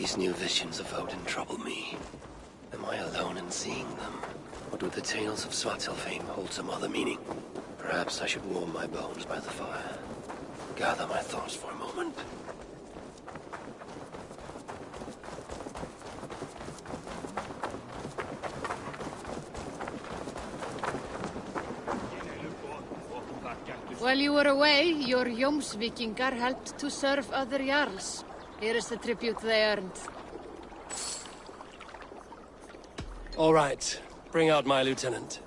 These new visions of Odin trouble me. Am I alone in seeing them? Or do the tales of Svartalfheim hold some other meaning? Perhaps I should warm my bones by the fire. Gather my thoughts for a moment. While you were away, your Jómsvíkingar helped to serve other Jarls. Here is the tribute they earned. All right. Bring out my lieutenant.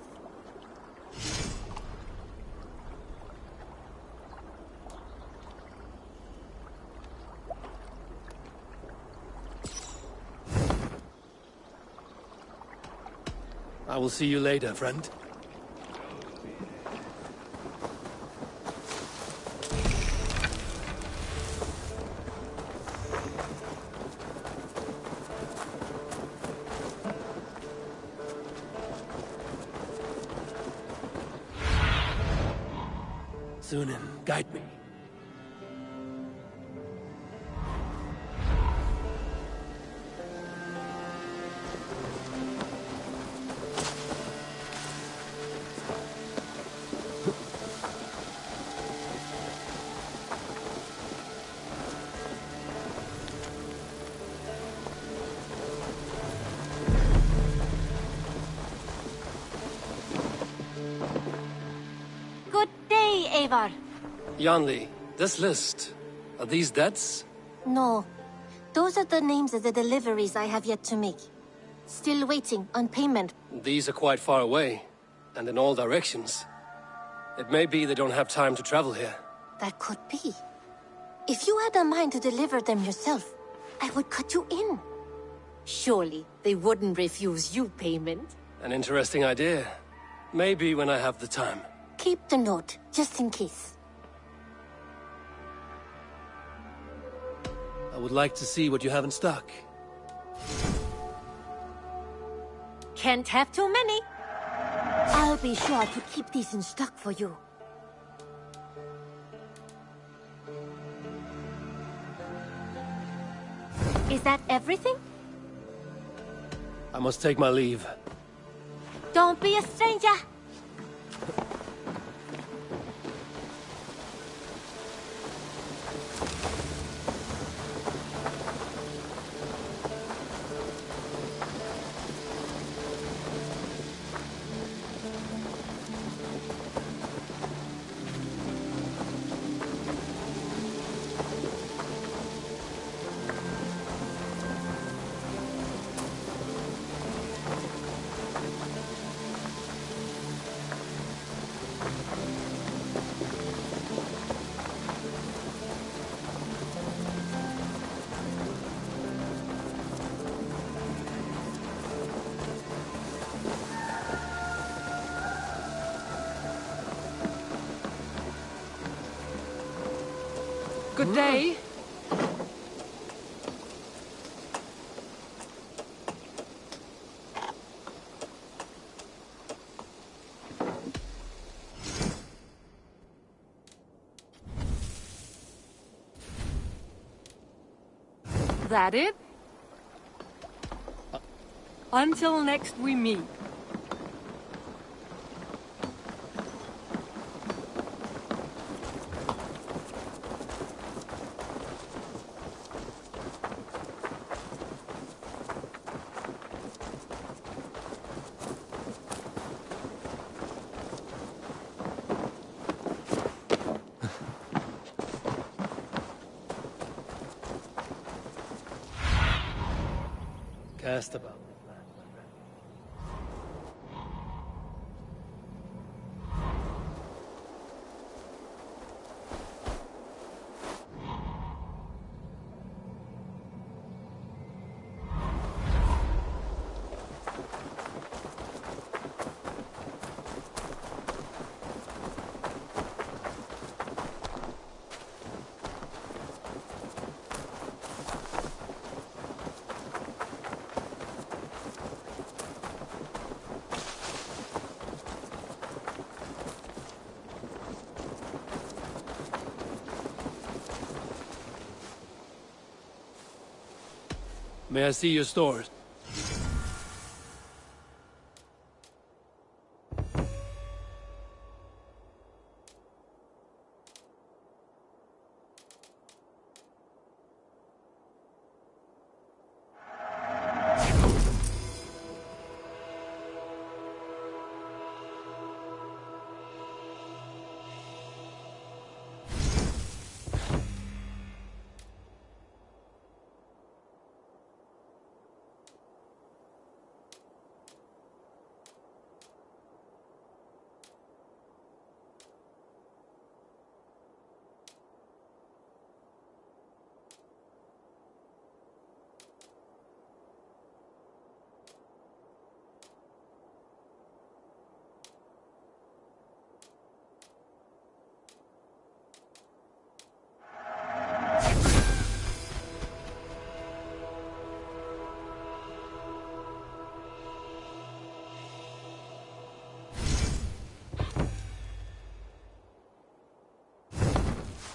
I will see you later, friend. Sunan, guide me. Good day, Eivor. Janli, this list, are these debts? No. Those are the names of the deliveries I have yet to make. Still waiting on payment. These are quite far away, and in all directions. It may be they don't have time to travel here. That could be. If you had a mind to deliver them yourself, I would cut you in. Surely they wouldn't refuse you payment. An interesting idea. Maybe when I have the time. Keep the note, just in case. I would like to see what you have in stock. Can't have too many. I'll be sure to keep these in stock for you. Is that everything? I must take my leave. Don't be a stranger. Good day. That it? Until next we meet. Cast about. May I see your stores?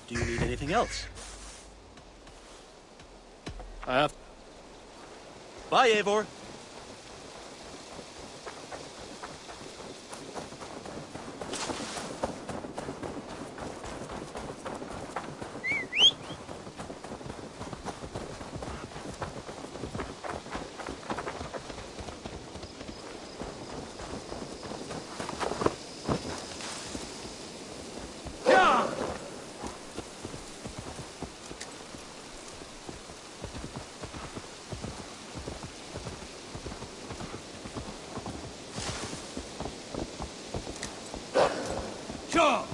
Do you need anything else? I have... Bye, Eivor. Sure!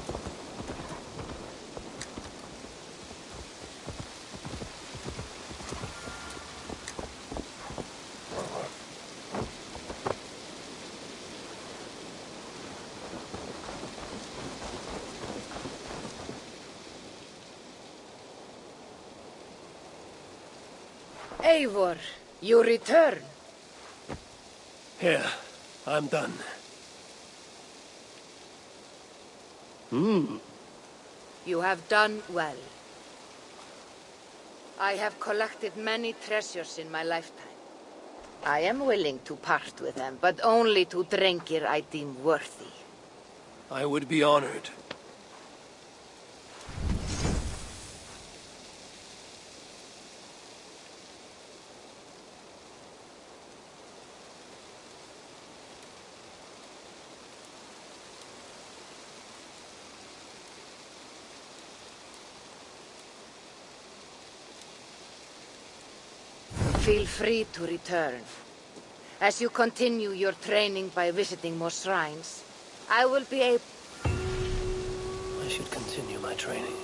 Eivor, you return. Here, I'm done. You have done well. I have collected many treasures in my lifetime. I am willing to part with them, but only to Drengir I deem worthy. I would be honored. Feel free to return. As you continue your training by visiting more shrines, I will be able... I should continue my training.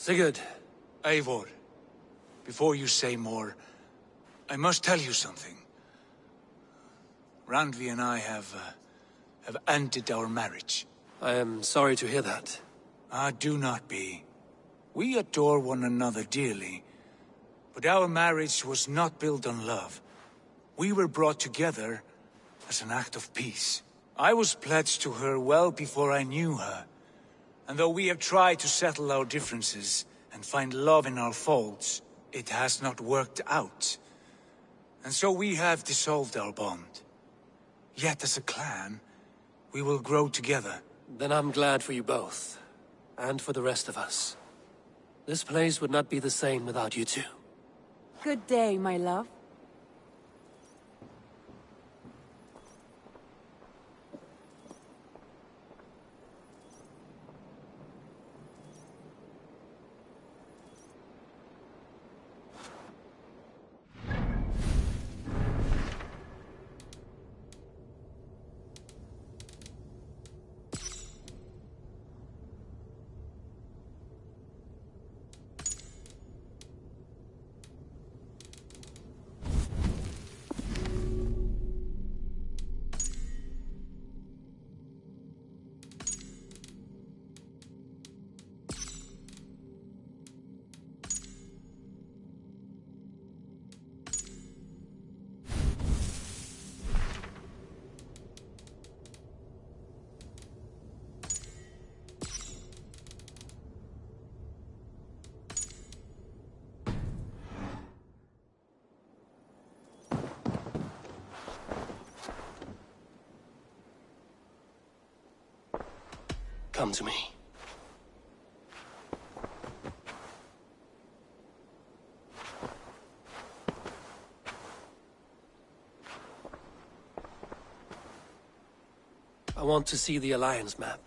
Sigurd. Eivor, before you say more, I must tell you something. Randvi and I have ended our marriage. I am sorry to hear that. Ah, do not be. We adore one another dearly, but our marriage was not built on love. We were brought together as an act of peace. I was pledged to her well before I knew her, and though we have tried to settle our differences and find love in our faults, it has not worked out. And so we have dissolved our bond. Yet as a clan, we will grow together. Then I'm glad for you both, and for the rest of us. This place would not be the same without you two. Good day, my love. Come to me. I want to see the Alliance map.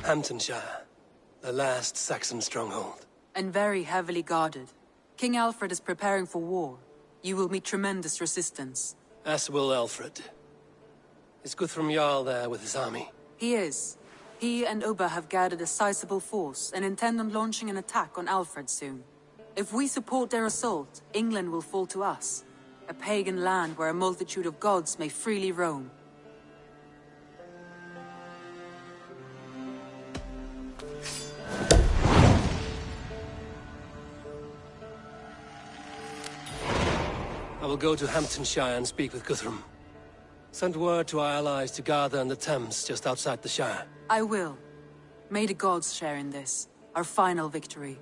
Hamptonshire, the last Saxon stronghold. And very heavily guarded. King Alfred is preparing for war. You will meet tremendous resistance. As will Alfred. Is Guthrum Jarl there with his army? He is. He and Ubba have gathered a sizable force and intend on launching an attack on Alfred soon. If we support their assault, England will fall to us. A pagan land where a multitude of gods may freely roam. I will go to Hamptonshire and speak with Guthrum. Send word to our allies to gather in the Thames just outside the Shire. I will. May the gods share in this, our final victory.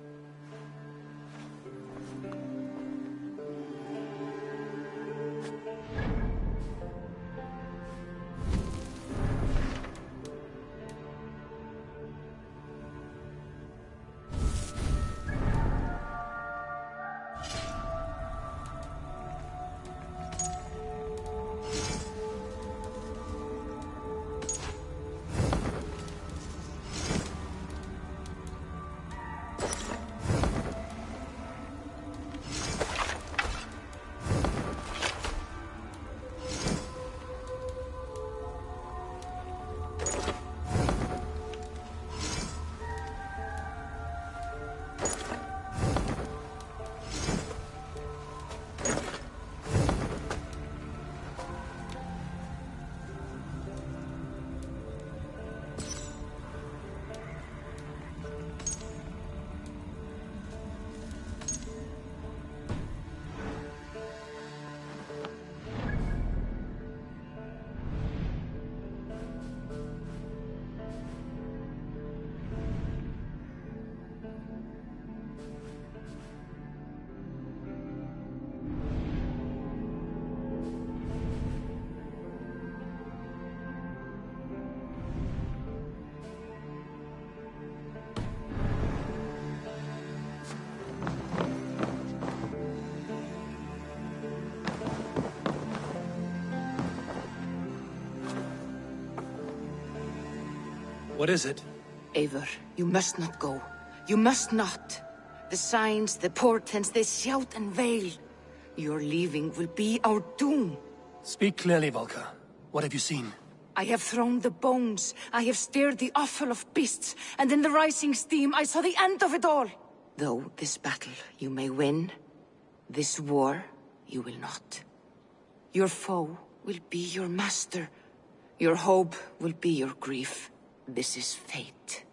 What is it? Eivor, you must not go. You must not. The signs, the portents, they shout and wail. Your leaving will be our doom. Speak clearly, Volker. What have you seen? I have thrown the bones, I have stirred the offal of beasts, and in the rising steam I saw the end of it all. Though this battle you may win, this war you will not. Your foe will be your master. Your hope will be your grief. This is fate.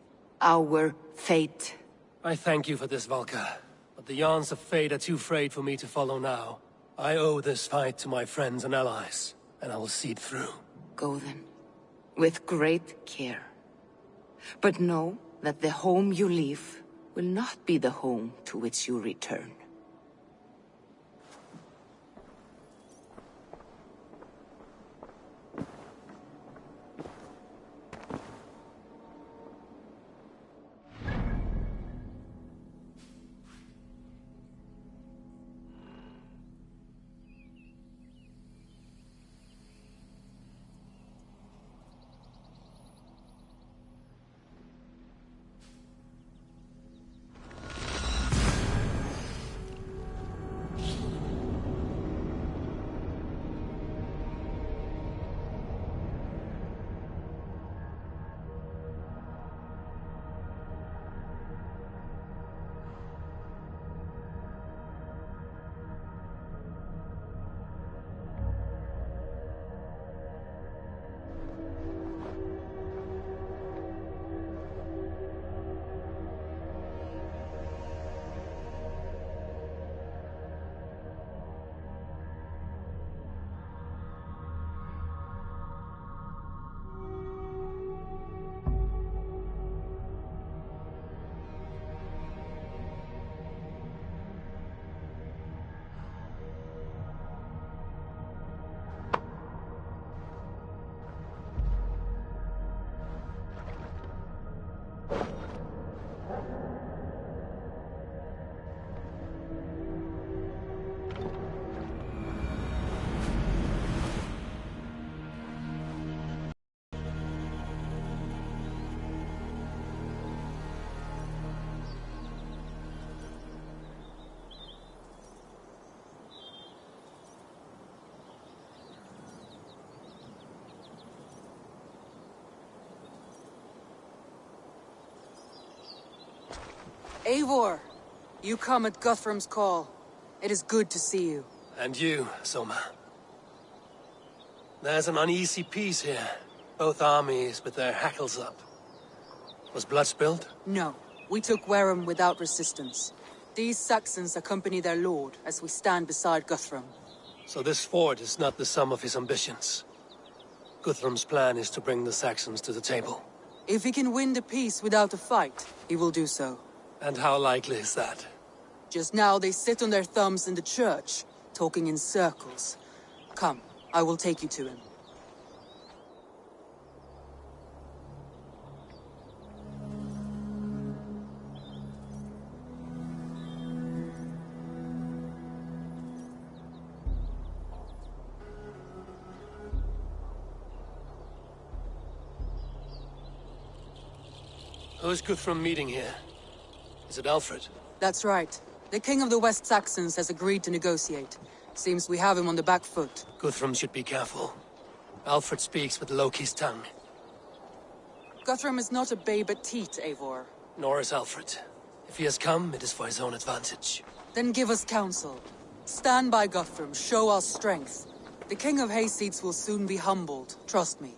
Our fate. I thank you for this, Valka. But the yarns of fate are too frayed for me to follow now. I owe this fight to my friends and allies, and I will see it through. Go then, with great care. But know that the home you leave will not be the home to which you return. Eivor, you come at Guthrum's call. It is good to see you. And you, Soma. There's an uneasy peace here. Both armies with their hackles up. Was blood spilled? No, we took Wareham without resistance. These Saxons accompany their lord as we stand beside Guthrum. So this fort is not the sum of his ambitions. Guthrum's plan is to bring the Saxons to the table. If he can win the peace without a fight, he will do so. And how likely is that? Just now they sit on their thumbs in the church, talking in circles. Come, I will take you to him. Who's Guthrum meeting here? Is it Alfred? That's right. The King of the West Saxons has agreed to negotiate. Seems we have him on the back foot. Guthrum should be careful. Alfred speaks with Loki's tongue. Guthrum is not a babe at teat, Eivor. Nor is Alfred. If he has come, it is for his own advantage. Then give us counsel. Stand by Guthrum, show our strength. The King of Hayseeds will soon be humbled, trust me.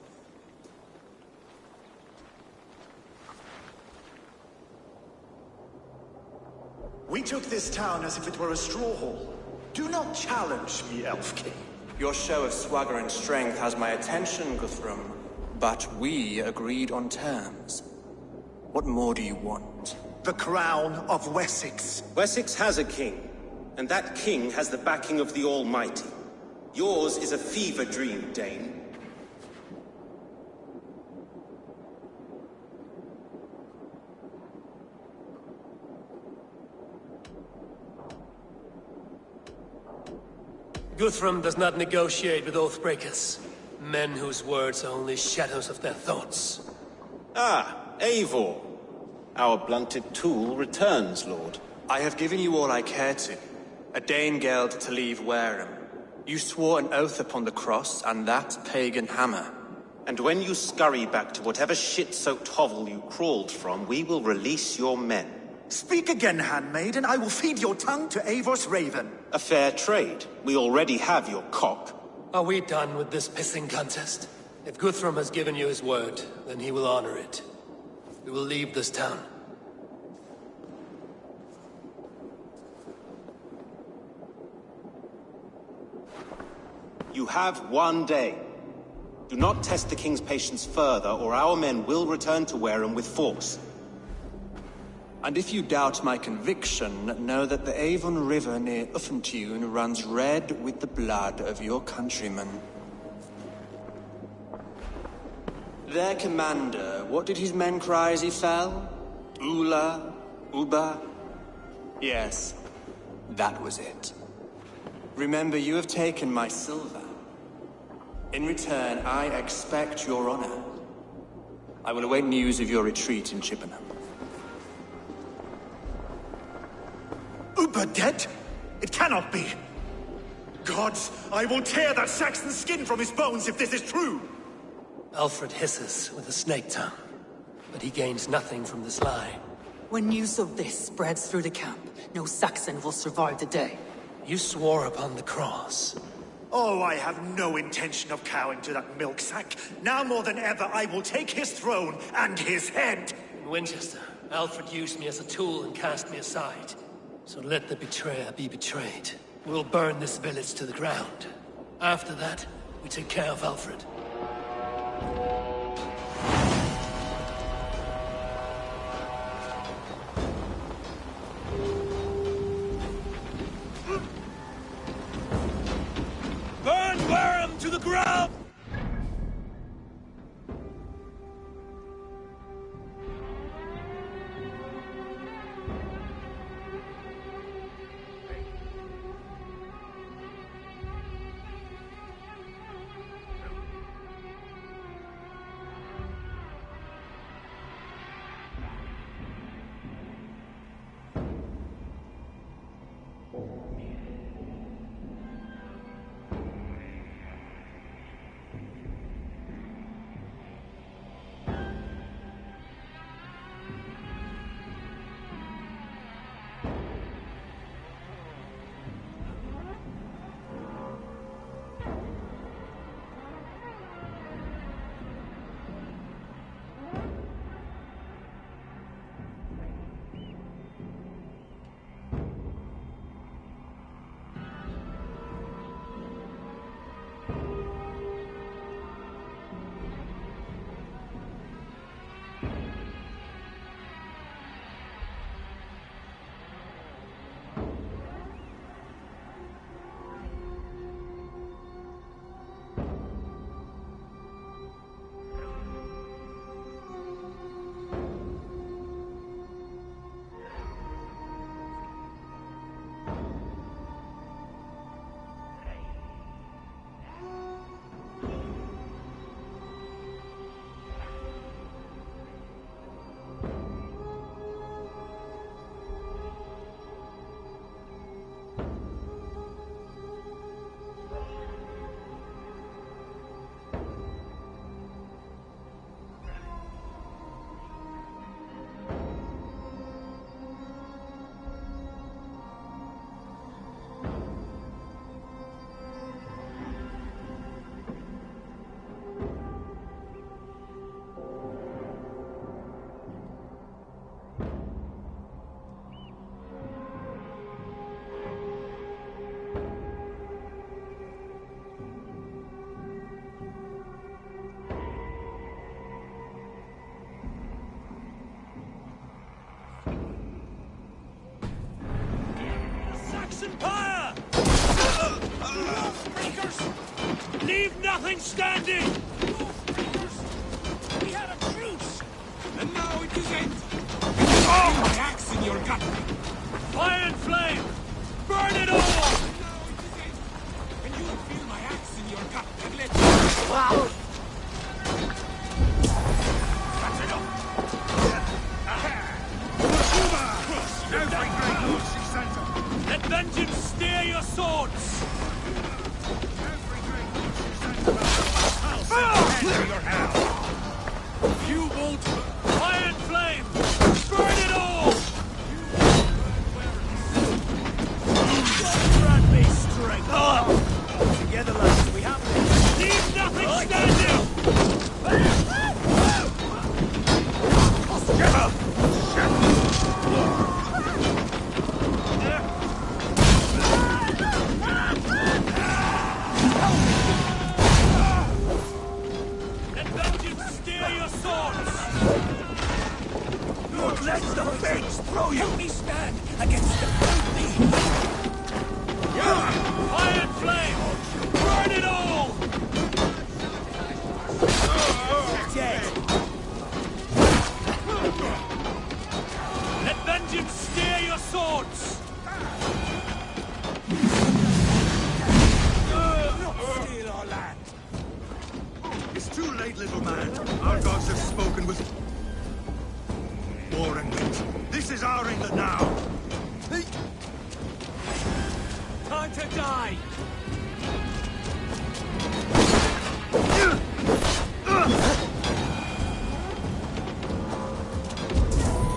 We took this town as if it were a straw hall. Do not challenge me, Elf King. Your show of swagger and strength has my attention, Guthrum. But we agreed on terms. What more do you want? The crown of Wessex. Wessex has a king, and that king has the backing of the Almighty. Yours is a fever dream, Dane. Guthrum does not negotiate with oathbreakers. Men whose words are only shadows of their thoughts. Ah, Eivor. Our blunted tool returns, Lord. I have given you all I care to. A Dane-geld to leave Wareham. You swore an oath upon the cross, and that pagan hammer. And when you scurry back to whatever shit-soaked hovel you crawled from, we will release your men. Speak again, handmaid, and I will feed your tongue to Eivor's raven. A fair trade. We already have your cock. Are we done with this pissing contest? If Guthrum has given you his word, then he will honor it. We will leave this town. You have 1 day. Do not test the king's patience further, or our men will return to Wareham with force. And if you doubt my conviction, know that the Avon River near Uffentune runs red with the blood of your countrymen. Their commander, what did his men cry as he fell? Ula? Uba? Yes, that was it. Remember, you have taken my silver. In return, I expect your honor. I will await news of your retreat in Chippenham. Uber dead? It cannot be! Gods, I will tear that Saxon's skin from his bones if this is true! Alfred hisses with a snake tongue, but he gains nothing from this lie. When news of this spreads through the camp, no Saxon will survive the day. You swore upon the cross. Oh, I have no intention of cowing to that milksack. Now more than ever, I will take his throne and his head! In Winchester, Alfred used me as a tool and cast me aside. So let the betrayer be betrayed. We'll burn this village to the ground. After that, we take care of Alfred. Burn Wareham to the ground! Empire! Leave nothing standing! We had a truce! And now it is end! Oh! My axe in your gut! Fire and flame! Burn it all! And now it is end! And you will feel my axe in your gut and let me... Wow! That's enough! Let vengeance steer your swords! I'll send your hand to your hand! Test the fates throw you! Help me stand against the filthy! Iron flame! Burn it all! Dead! Let vengeance steer your swords! Not steal our land! It's too late, little man. Our gods have spoken with... War and wit. This is our England now. Time to die!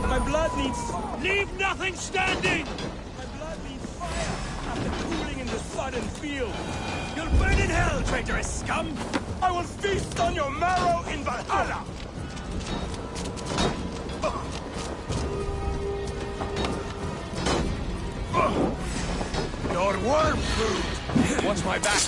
My blood needs... Leave nothing standing! My blood needs fire after cooling in the sodden field. You'll burn in hell, traitorous scum! I will feast on your marrow in Valhalla! Your worm food! Watch my back!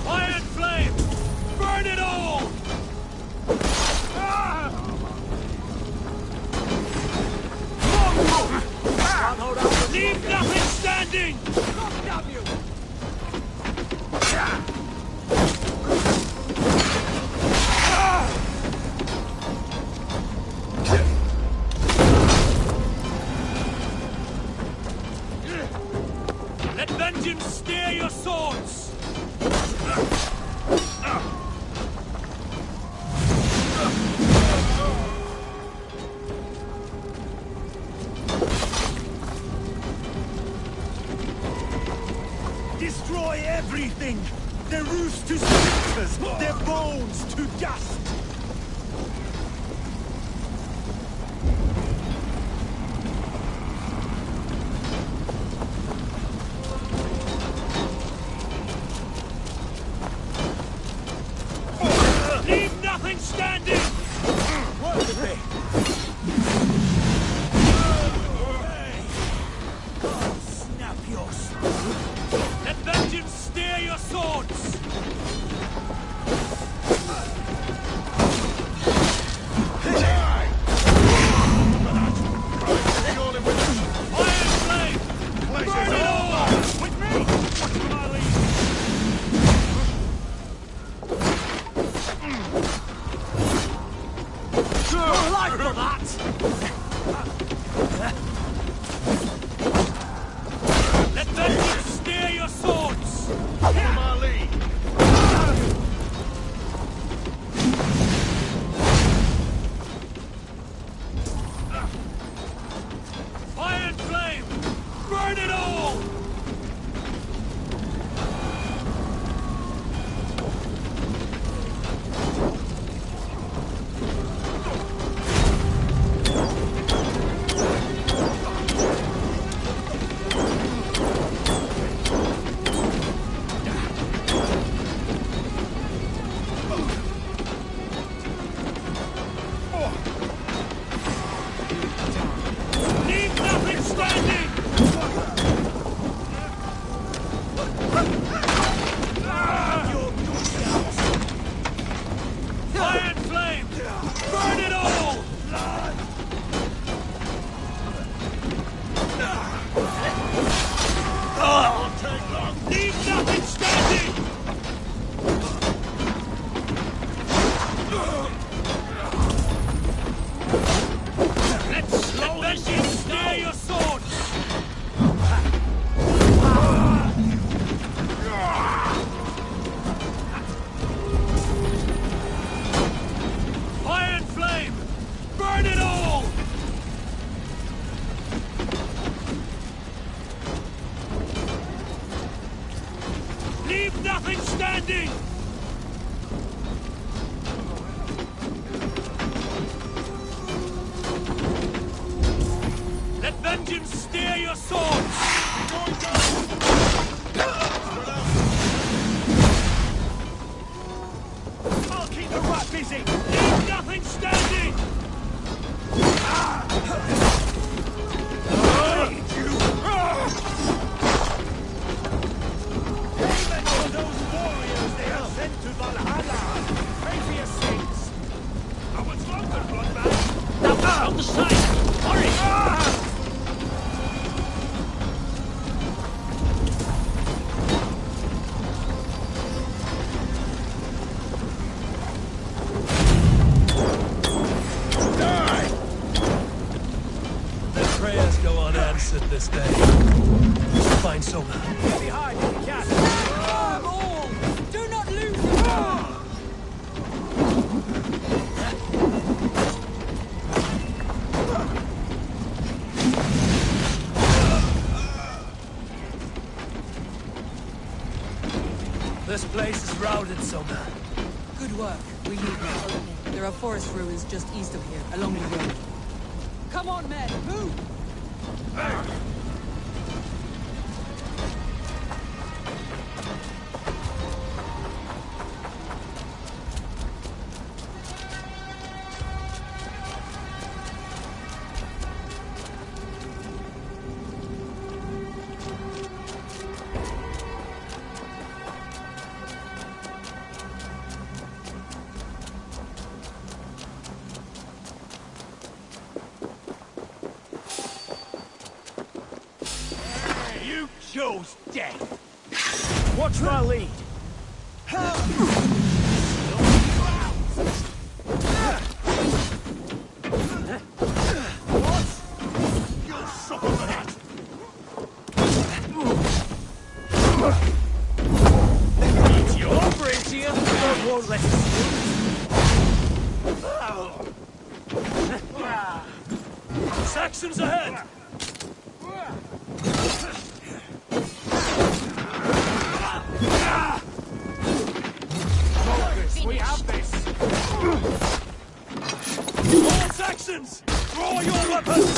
Iron flame! Burn it all! Leave nothing standing! Damn you! Let vengeance steer your swords! Destroy everything! Their roofs to splinters! Their bones to dust! Leave nothing standing! What the thing? Snap yours! Let vengeance steer your swords! Iron flame! Burn it all! With me! Watch my lead! You're alive for that! Let vengeance steer your swords! Follow my lead! Iron flame! Burn it all! Leave nothing standing! vengeance steer your swords! Going down! I'll keep the rat busy! Leave nothing standing! Amen for those warriors they have sent to Valhalla! Pray for your sins! I was longer, bloodman! Now, on the side! Hurry! This day. Find Soma. Behind if you can. All! Do not lose them! This place is routed, Soma. Good work. We need now. There are forest ruins just east of here, along the road. Come on, men! Move! Chose death. Watch my lead. What? You'll suffer for that. Eat your offerings here. God won't let us through. Saxons ahead. We have this! All Saxons! Draw your weapons!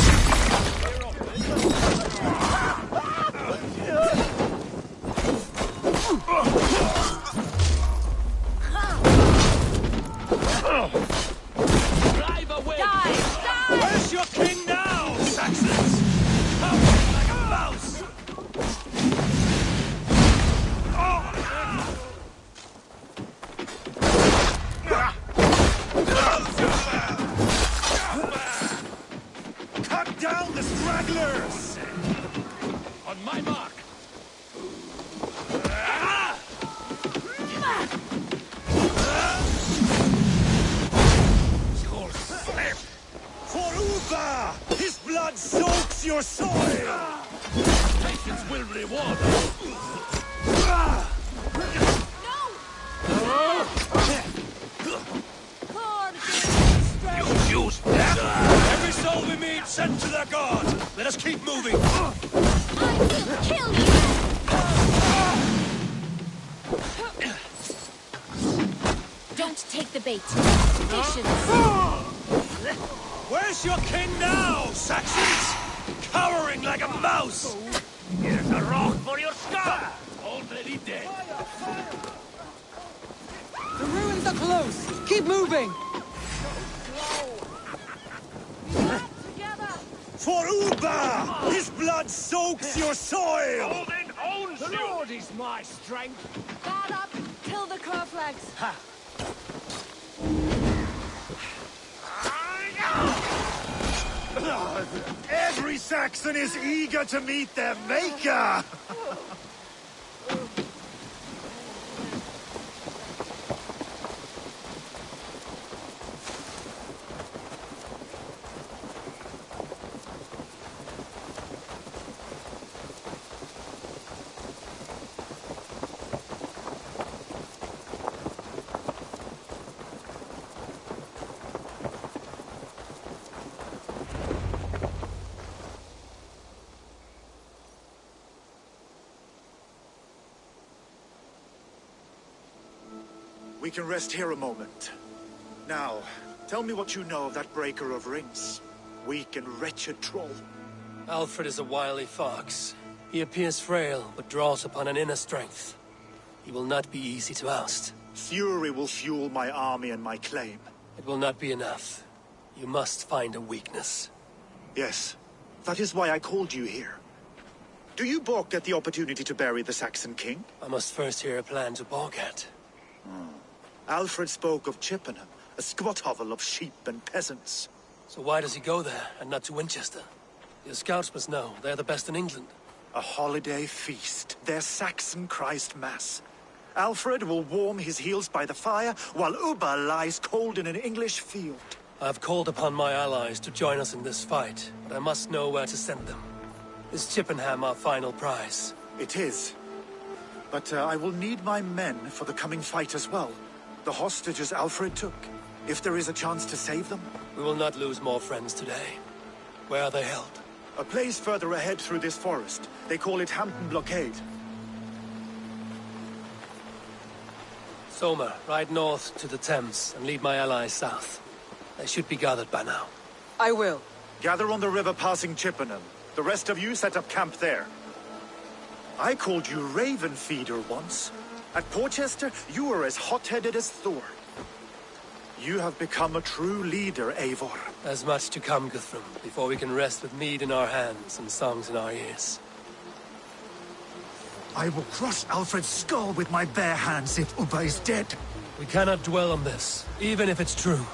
Drive away! Die! Where's your king now, Saxons? Howling like a mouse! Cut down the stragglers! On my mark! You'll slip! For Uba! His blood soaks your soil! Patience will reward us! You use that! Every soul we meet sent to their god! Let us keep moving! I will kill you! Don't take the bait. Patience. Where's your king now, Saxons? Cowering like a mouse! Here's a rock for your skull! Already dead. The ruins are close! Keep moving! For Uba! His blood soaks your soil! Odin owns the you! Lord is my strength! Guard up! Kill the cur flags! Ha! Every Saxon is eager to meet their maker! We can rest here a moment. Now, tell me what you know of that breaker of rings. Weak and wretched troll. Alfred is a wily fox. He appears frail, but draws upon an inner strength. He will not be easy to oust. Fury will fuel my army and my claim. It will not be enough. You must find a weakness. Yes, that is why I called you here. Do you balk at the opportunity to bury the Saxon king? I must first hear a plan to balk at. Alfred spoke of Chippenham, a squat hovel of sheep and peasants. So why does he go there, and not to Winchester? Your scouts must know, they're the best in England. A holiday feast, their Saxon Christ Mass. Alfred will warm his heels by the fire, while Ubba lies cold in an English field. I've called upon my allies to join us in this fight, but I must know where to send them. Is Chippenham our final prize? It is. But I will need my men for the coming fight as well. The hostages Alfred took. If there is a chance to save them. We will not lose more friends today. Where are they held? A place further ahead through this forest. They call it Hampton Blockade. Somer, ride north to the Thames and lead my allies south. They should be gathered by now. I will. Gather on the river passing Chippenham. The rest of you set up camp there. I called you Raven Feeder once. At Porchester, you were as hot-headed as Thor. You have become a true leader, Eivor. There's much to come, Guthrum, before we can rest with mead in our hands and songs in our ears. I will crush Alfred's skull with my bare hands if Ubba is dead. We cannot dwell on this, even if it's true.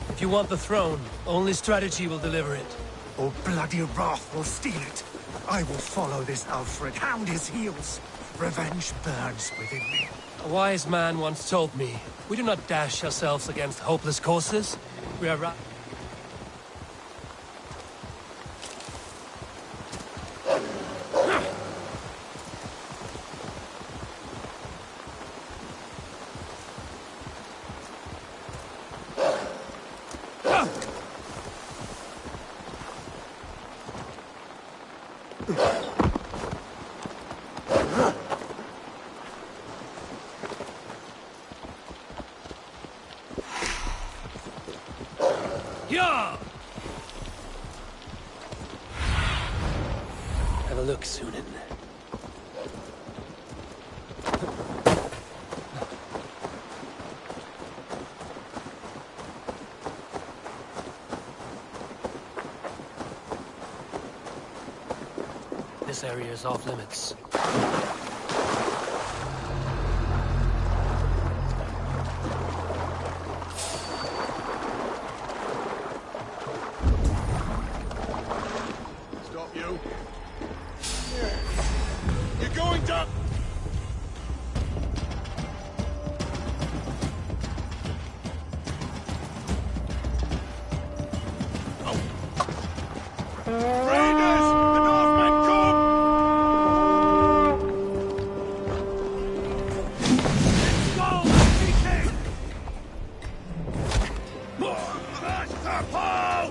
If you want the throne, only strategy will deliver it. Or bloody wrath will steal it. I will follow this Alfred, hound his heels. Revenge burns within me. A wise man once told me, we do not dash ourselves against hopeless courses. We are Have a look, Sunan. This area is off limits. Stop you. You're going to... Raiders! The Northmen come! Let's go! Beating! Master Paul!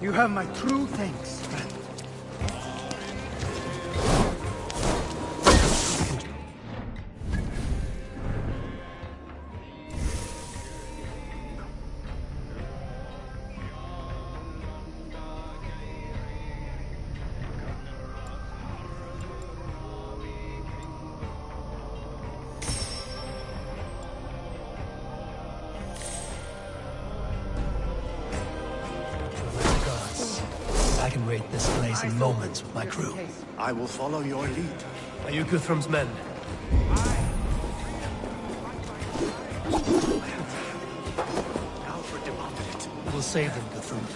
You have my true thanks, friend. I can raid this place in moments with my crew. I will follow your lead. Are you Guthrum's men? Alfred demanded it. We'll save them, Guthrum.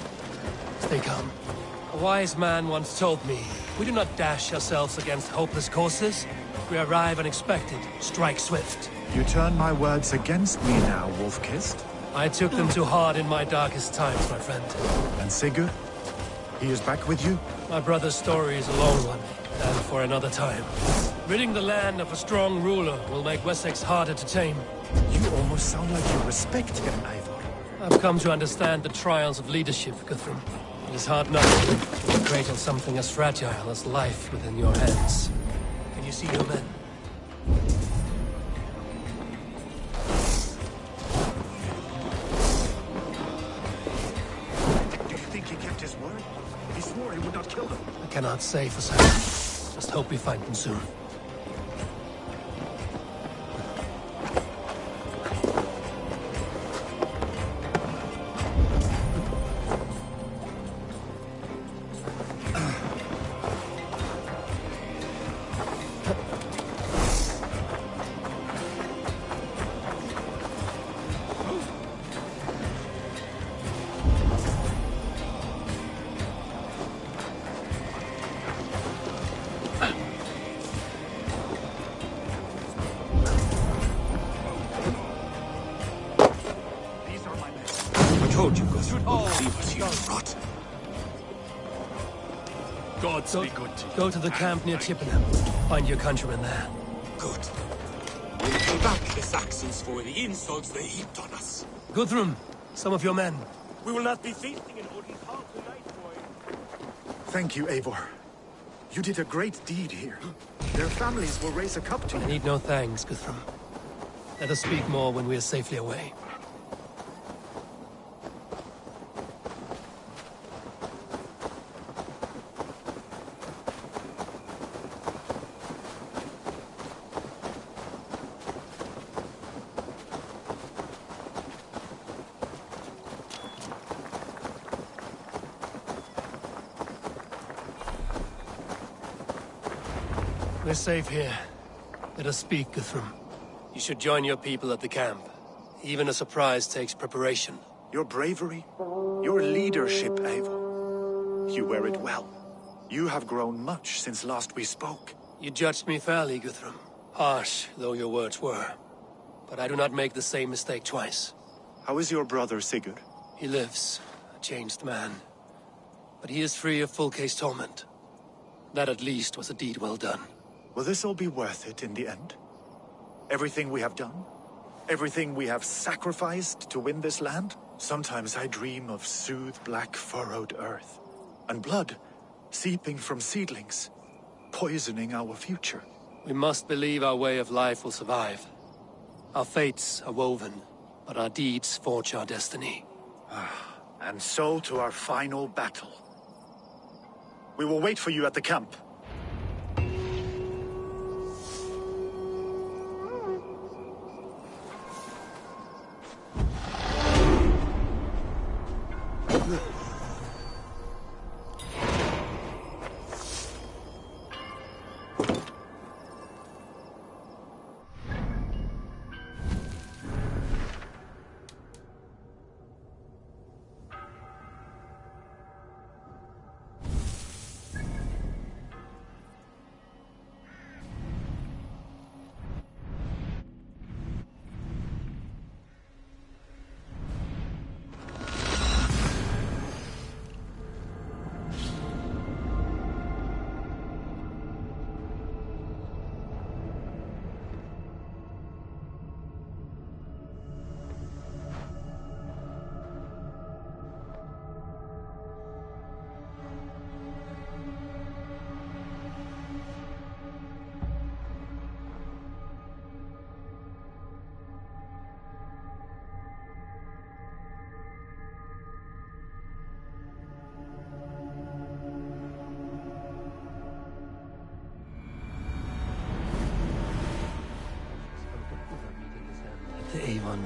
Stay calm. A wise man once told me, we do not dash ourselves against hopeless courses. We arrive unexpected, strike swift. You turn my words against me now, Wolf-Kissed. I took them too hard in my darkest times, my friend. And Sigurd? He is back with you? My brother's story is a long one, and for another time. Ridding the land of a strong ruler will make Wessex harder to tame. You almost sound like you respect him, Eivor. I've come to understand the trials of leadership, Guthrum. It is hard not to cradle something as fragile as life within your hands. Can you see your men? Do you think he kept his word? He swore he would not kill them. I cannot say for certain. Just hope we find them soon. Told you, Guthrum. Leave us here to rot. Gods be good to you. Go to the camp near Chippenham. Find your countrymen there. Good. We'll pay back the Saxons for the insults they heaped on us. Guthrum, some of your men. We will not be feasting in Odin Hall tonight, boy. Thank you, Eivor. You did a great deed here. Their families will raise a cup to I you. need no thanks, Guthrum. Let us speak more when we are safely away. We're safe here. Let us speak, Guthrum. You should join your people at the camp. Even a surprise takes preparation. Your bravery, your leadership, Eivor. You wear it well. You have grown much since last we spoke. You judged me fairly, Guthrum. Harsh though your words were. But I do not make the same mistake twice. How is your brother, Sigurd? He lives, a changed man. But he is free of full case torment. That at least was a deed well done. Will this all be worth it in the end? Everything we have done? Everything we have sacrificed to win this land? Sometimes I dream of soothed black furrowed earth. And blood seeping from seedlings, poisoning our future. We must believe our way of life will survive. Our fates are woven, but our deeds forge our destiny. And so to our final battle. We will wait for you at the camp.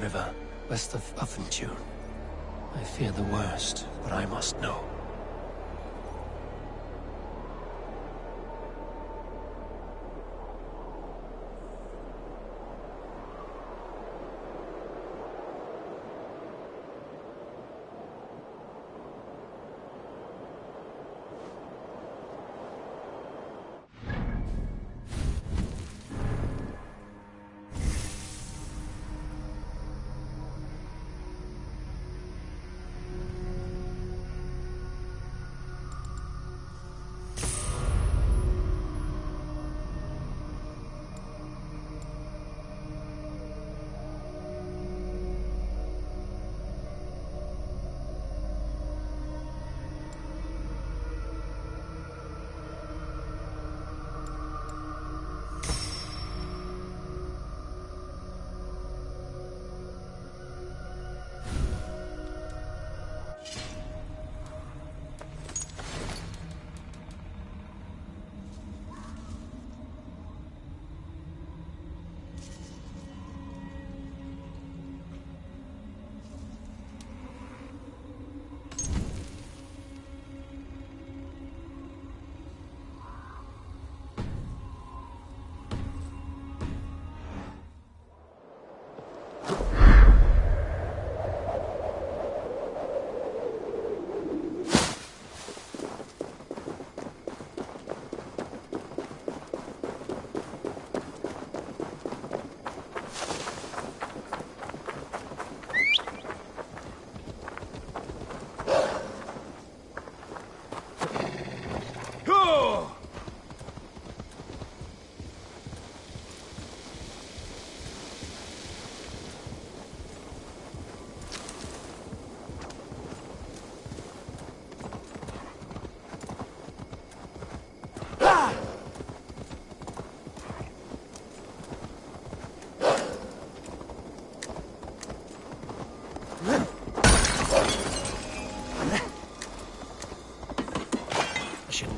river, west of Uffentune. I fear the worst, but I must know.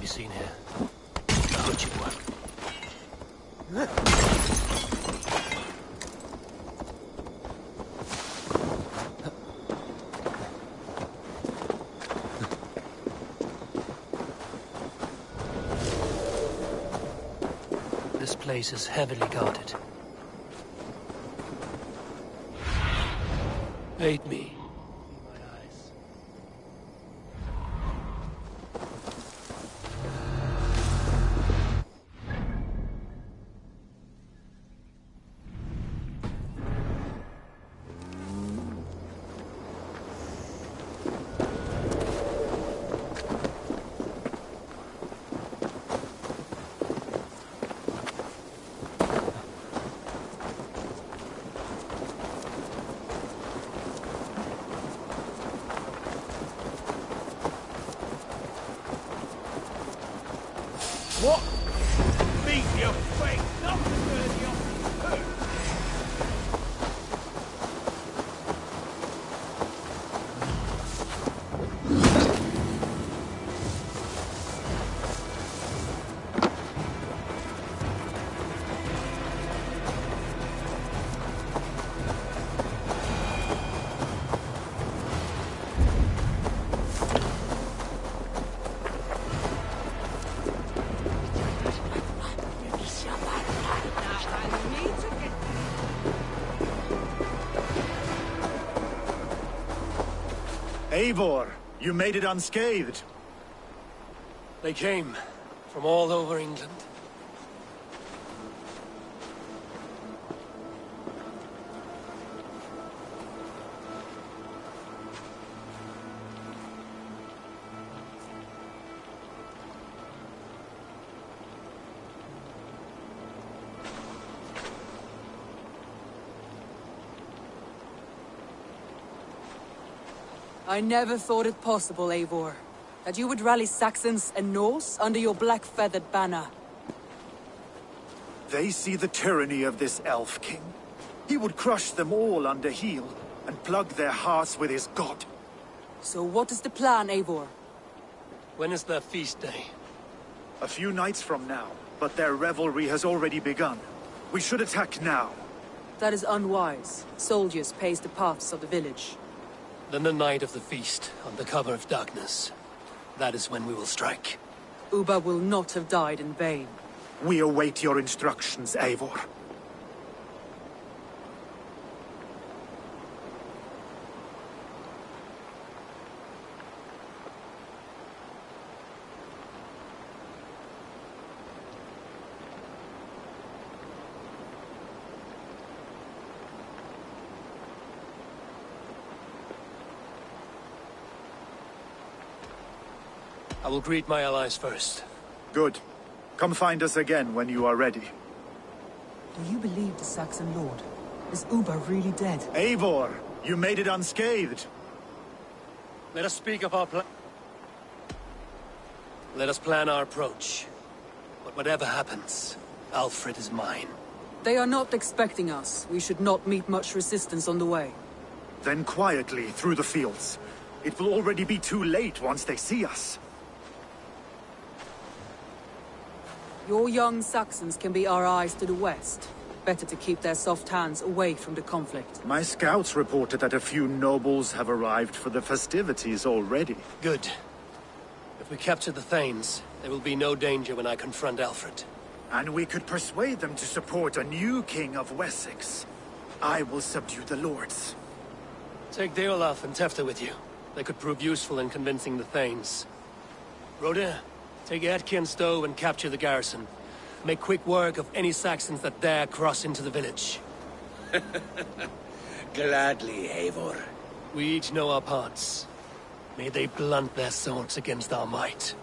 Seen here. The hood should work. This place is heavily guarded. Aid me. What? Meet your fate, not to burn your hurt. Eivor, you made it unscathed. They came from all over England. I never thought it possible, Eivor, that you would rally Saxons and Norse under your black-feathered banner. They see the tyranny of this elf king. He would crush them all under heel and plug their hearts with his god. So what is the plan, Eivor? When is their feast day? A few nights from now, but their revelry has already begun. We should attack now. That is unwise. Soldiers pace the paths of the village. Then the night of the feast, under cover of darkness. That is when we will strike. Uba will not have died in vain. We await your instructions, Eivor. I will greet my allies first. Good. Come find us again when you are ready. Do you believe the Saxon lord? Is Uba really dead? Eivor, you made it unscathed. Let us speak of our plan. Let us plan our approach. But whatever happens, Alfred is mine. They are not expecting us. We should not meet much resistance on the way. Then quietly through the fields. It will already be too late once they see us. Your young Saxons can be our eyes to the west. Better to keep their soft hands away from the conflict. My scouts reported that a few nobles have arrived for the festivities already. Good. If we capture the Thanes, there will be no danger when I confront Alfred. And we could persuade them to support a new king of Wessex. I will subdue the lords. Take Deolaf and Tefta with you. They could prove useful in convincing the Thanes. Rodin, take Edki and Stowe and capture the garrison. Make quick work of any Saxons that dare cross into the village. Gladly, Eivor. We each know our parts. May they blunt their swords against our might.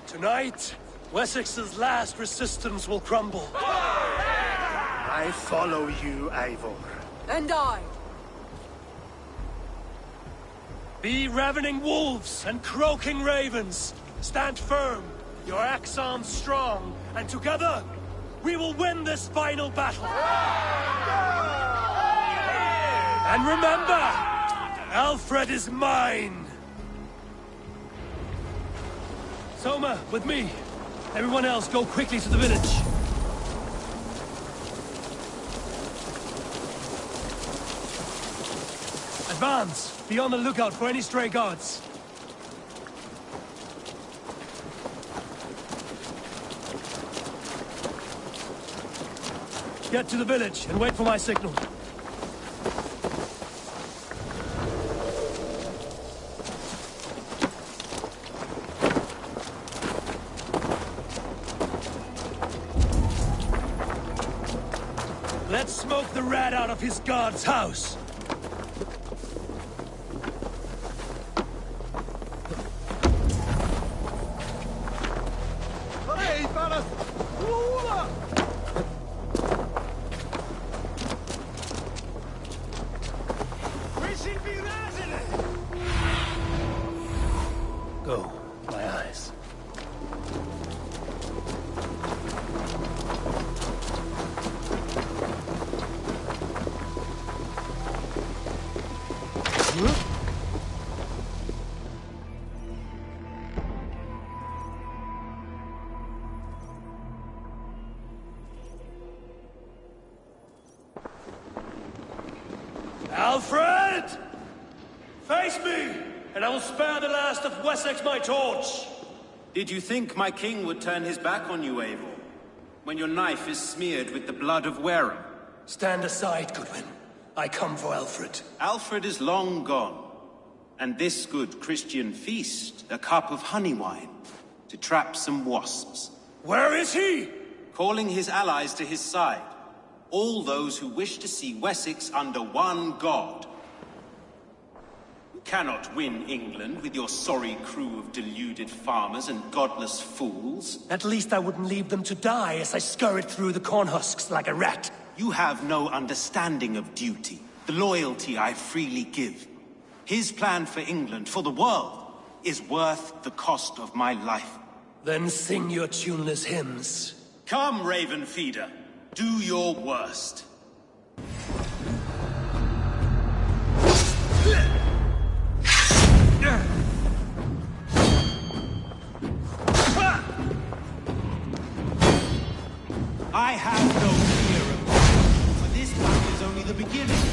Tonight, Wessex's last resistance will crumble. I follow you, Eivor. And I! Be ravening wolves and croaking ravens. Stand firm, your axe arms strong, and together, we will win this final battle. And remember, Alfred is mine. Soma, with me. Everyone else, go quickly to the village. Advance! Be on the lookout for any stray guards. Get to the village and wait for my signal. Let's smoke the rat out of his guard's house. Go, my eyes. Alfred! Face me, and I will spare the last of Wessex my torch! Did you think my king would turn his back on you, Eivor? When your knife is smeared with the blood of Wareham? Stand aside, Goodwin. I come for Alfred. Alfred is long gone. And this good Christian feast, a cup of honey wine, to trap some wasps. Where is he? Calling his allies to his side. All those who wish to see Wessex under one god. You cannot win England with your sorry crew of deluded farmers and godless fools. At least I wouldn't leave them to die as I scurried through the corn husks like a rat. You have no understanding of duty, the loyalty I freely give. His plan for England, for the world, is worth the cost of my life. Then sing your tuneless hymns. Come, Raven Feeder. Do your worst. I have no fear of you, but this battle is only the beginning.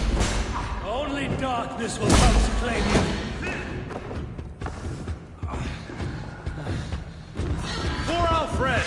Only darkness will come to claim you. For Alfred!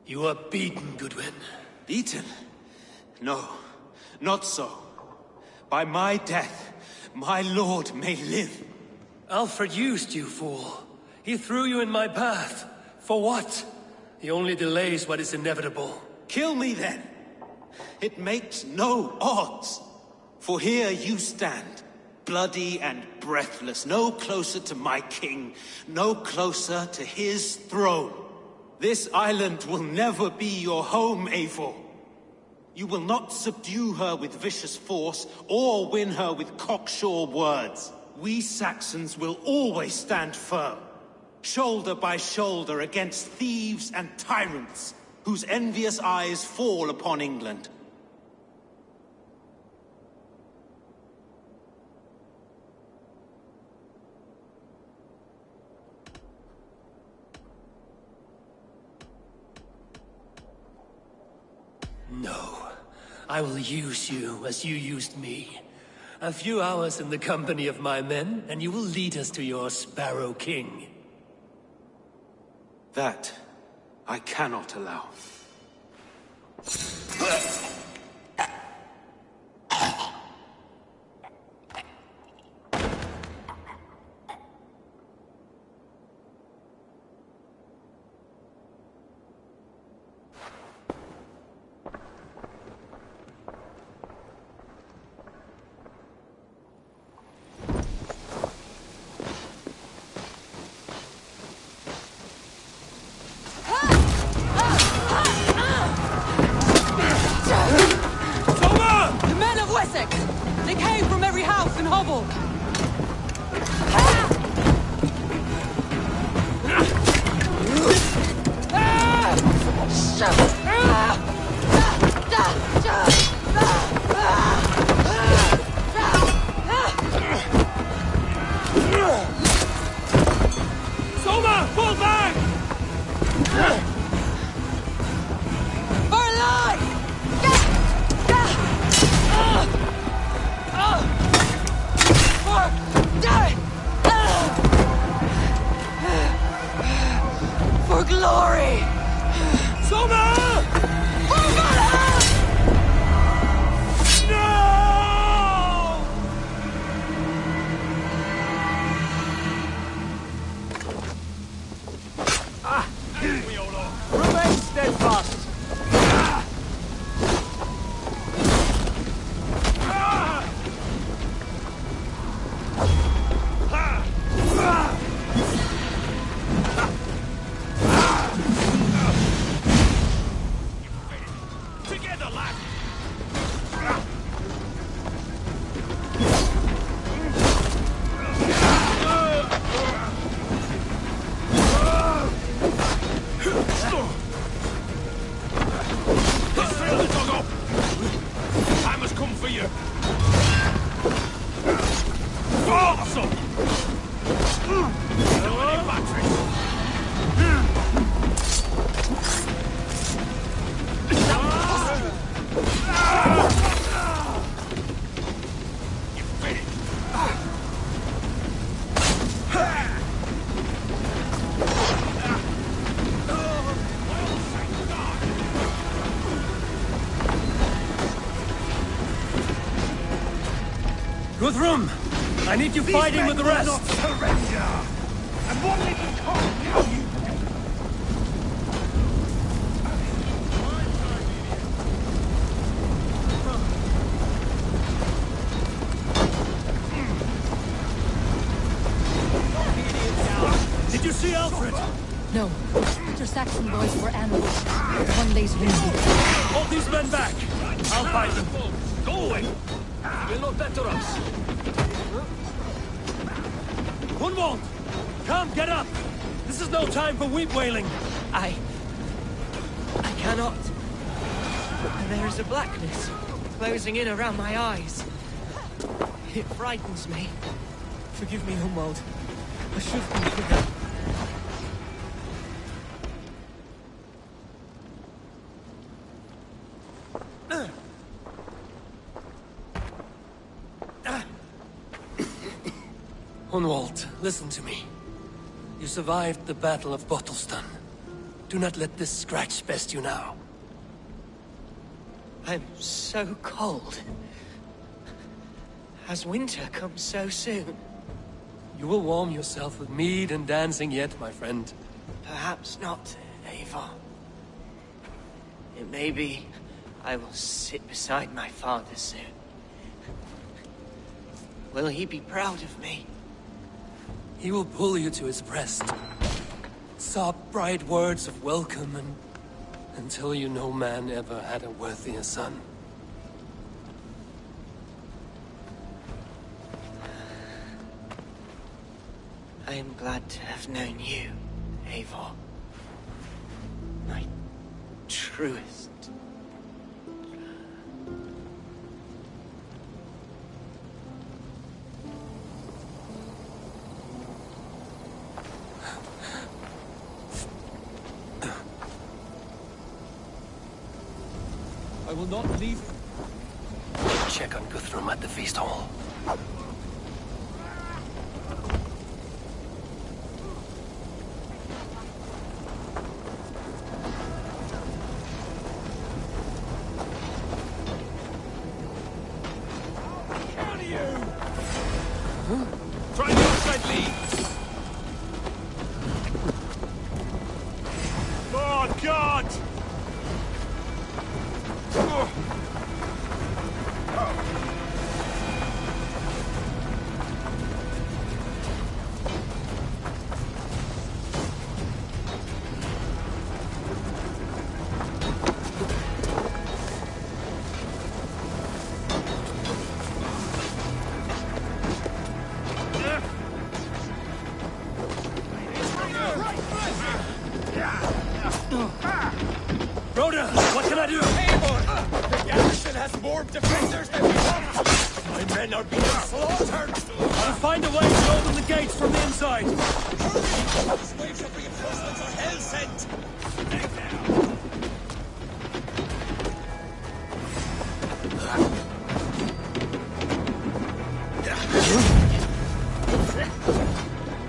You are beaten, Goodwin. Beaten? No, not so. By my death, my lord may live. Alfred used you, fool. He threw you in my path. For what? He only delays what is inevitable. Kill me then. It makes no odds. For here you stand, bloody and breathless, no closer to my king, no closer to his throne. This island will never be your home, Eivor. You will not subdue her with vicious force, or win her with cocksure words. We Saxons will always stand firm, shoulder by shoulder against thieves and tyrants, whose envious eyes fall upon England. No. I will use you as you used me. A few hours in the company of my men, and you will lead us to your Sparrow King. That I cannot allow. They came from every house and hovel! Soma, fall back! For life! here! Awesome! Guthrum! I need you fighting with the rest! Not surrender! And what little time have you? Did you see Alfred? No. Your Saxon boys were ambushed. One lays wounded. Hold these men back! I'll fight them. Go away! You'll not better us. Gunwald! Come, get up! This is no time for weep wailing. I cannot. There is a blackness closing in around my eyes. It frightens me. Forgive me, Humwald. I should be quicker. Hunwald, listen to me. You survived the Battle of Bottleston. Do not let this scratch best you now. I'm so cold. Has winter come so soon? You will warm yourself with mead and dancing yet, my friend. Perhaps not, Eivor. It may be I will sit beside my father soon. Will he be proud of me? He will pull you to his breast. Sob bright words of welcome and tell you no man ever had a worthier son. I am glad to have known you, Eivor. My truest. I will not leave. Check on Guthrum at the feast hall. Try the outside lead! Oh, God! Rhoda, what can I do? Eivor! The garrison has more defenders than we want! My men are being slaughtered! I'll find a way to open the gates from the inside. Those waves of reinforcements are hell sent!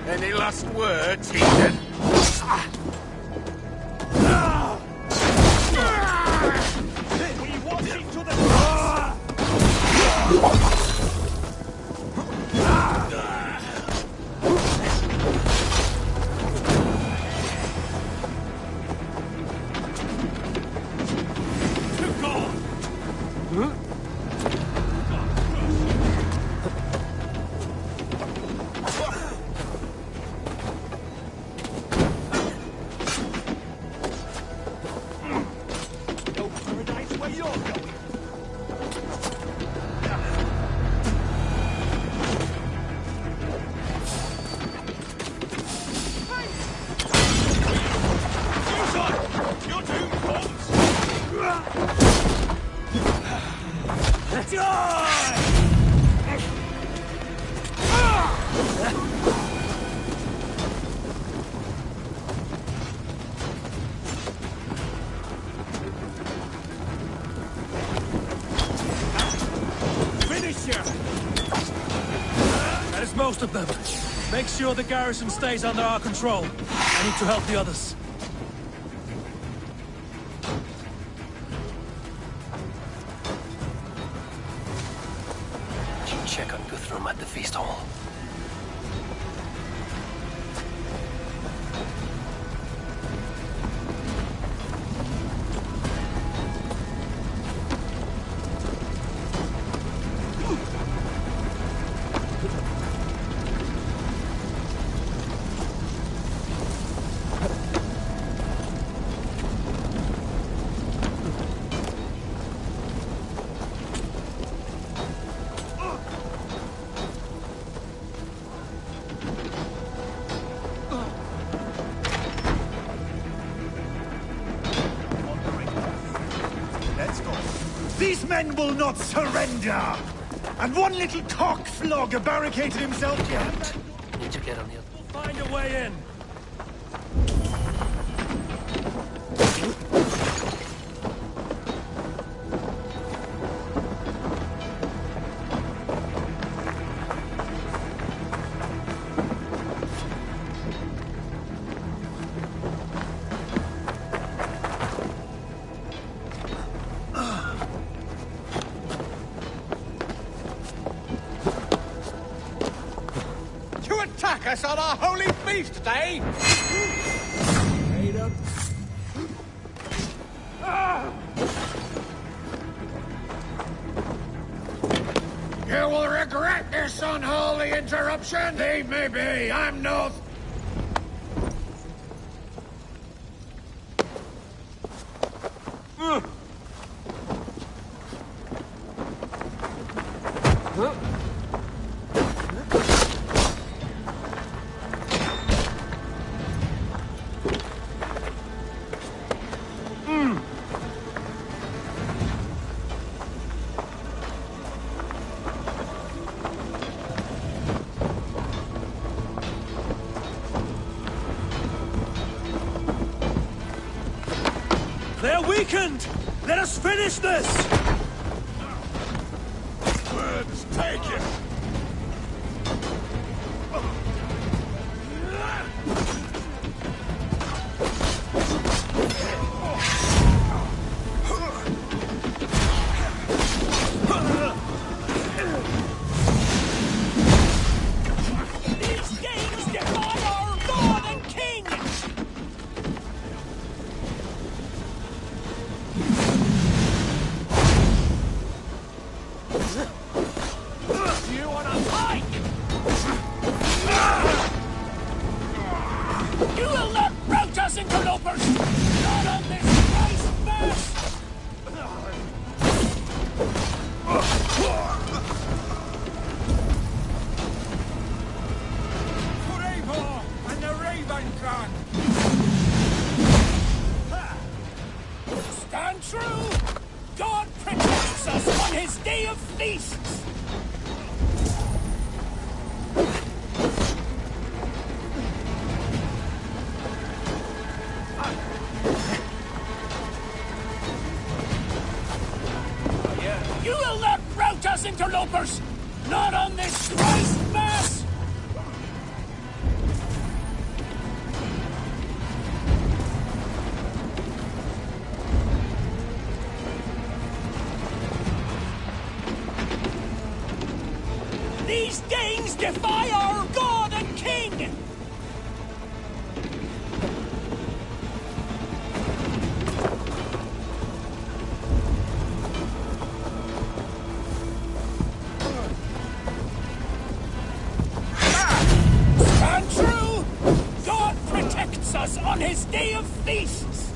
Any last words, Heathen? We want him to the most of them. Make sure the garrison stays under our control. I need to help the others. Check on Guthrum at the feast hall. These men will not surrender! And one little cockflogger barricaded himself behind. Need to get on the other. We'll find a way in. Attack us on our holy feast day! You will regret this unholy interruption! Leave me be! I'm no... They're weakened! Let us finish this! Let's take it! Stand true! God protects us on his day of feasts! You will not rout us, interlopers! Not on this Christ Mass! These Danes defy our God and King! Stand true! God protects us on his day of feasts!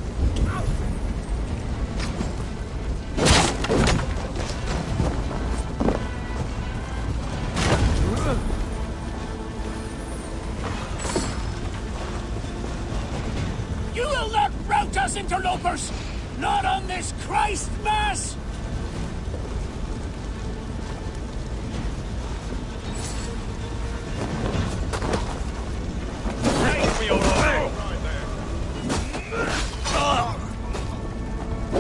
You will not rout us, interlopers! Not on this Christ Mass!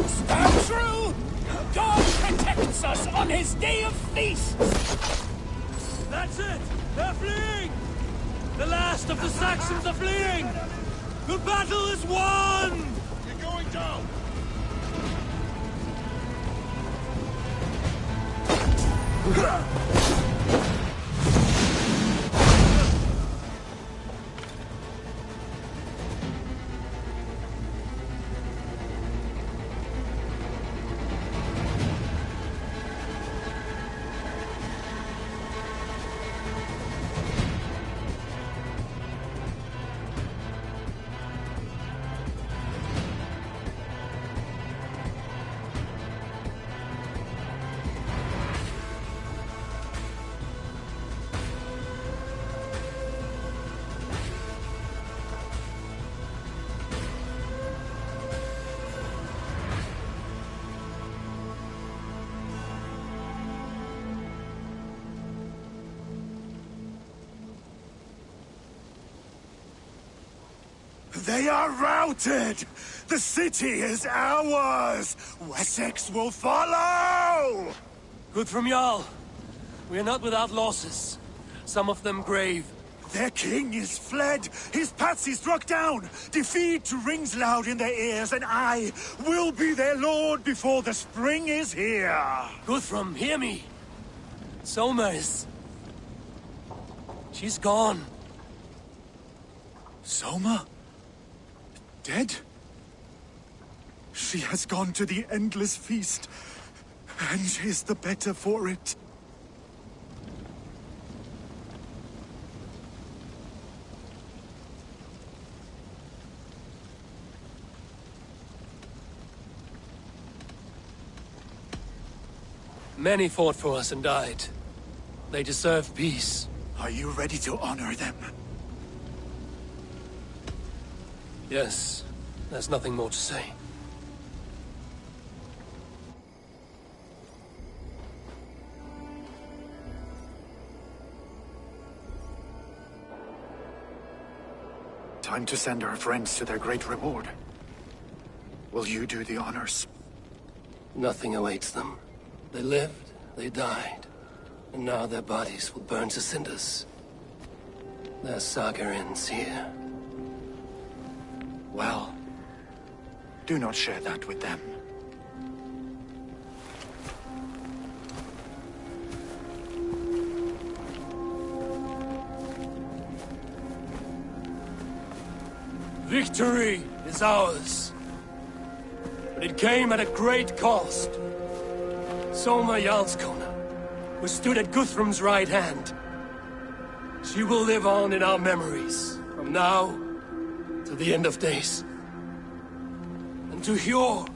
Stand true! God protects us on his day of feasts! That's it! They're fleeing! The last of the Saxons are fleeing! The battle is won! You're going down! They are routed! The city is ours! Wessex will follow! Guthrum Jarl, we are not without losses. Some of them grave. Their king is fled! His patsy struck down! Defeat rings loud in their ears, and I will be their lord before the spring is here! Guthrum, hear me! Soma is... she's gone. Soma? Dead? She has gone to the endless feast, and is the better for it. Many fought for us and died. They deserve peace. Are you ready to honor them? Yes, there's nothing more to say. Time to send our friends to their great reward. Will you do the honors? Nothing awaits them. They lived, they died, and now their bodies will burn to cinders. Their saga ends here. Well, do not share that with them. Victory is ours. But it came at a great cost. Soma Jarlskona, who stood at Guthrum's right hand. She will live on in our memories, from now to the end of days. And to Hjor,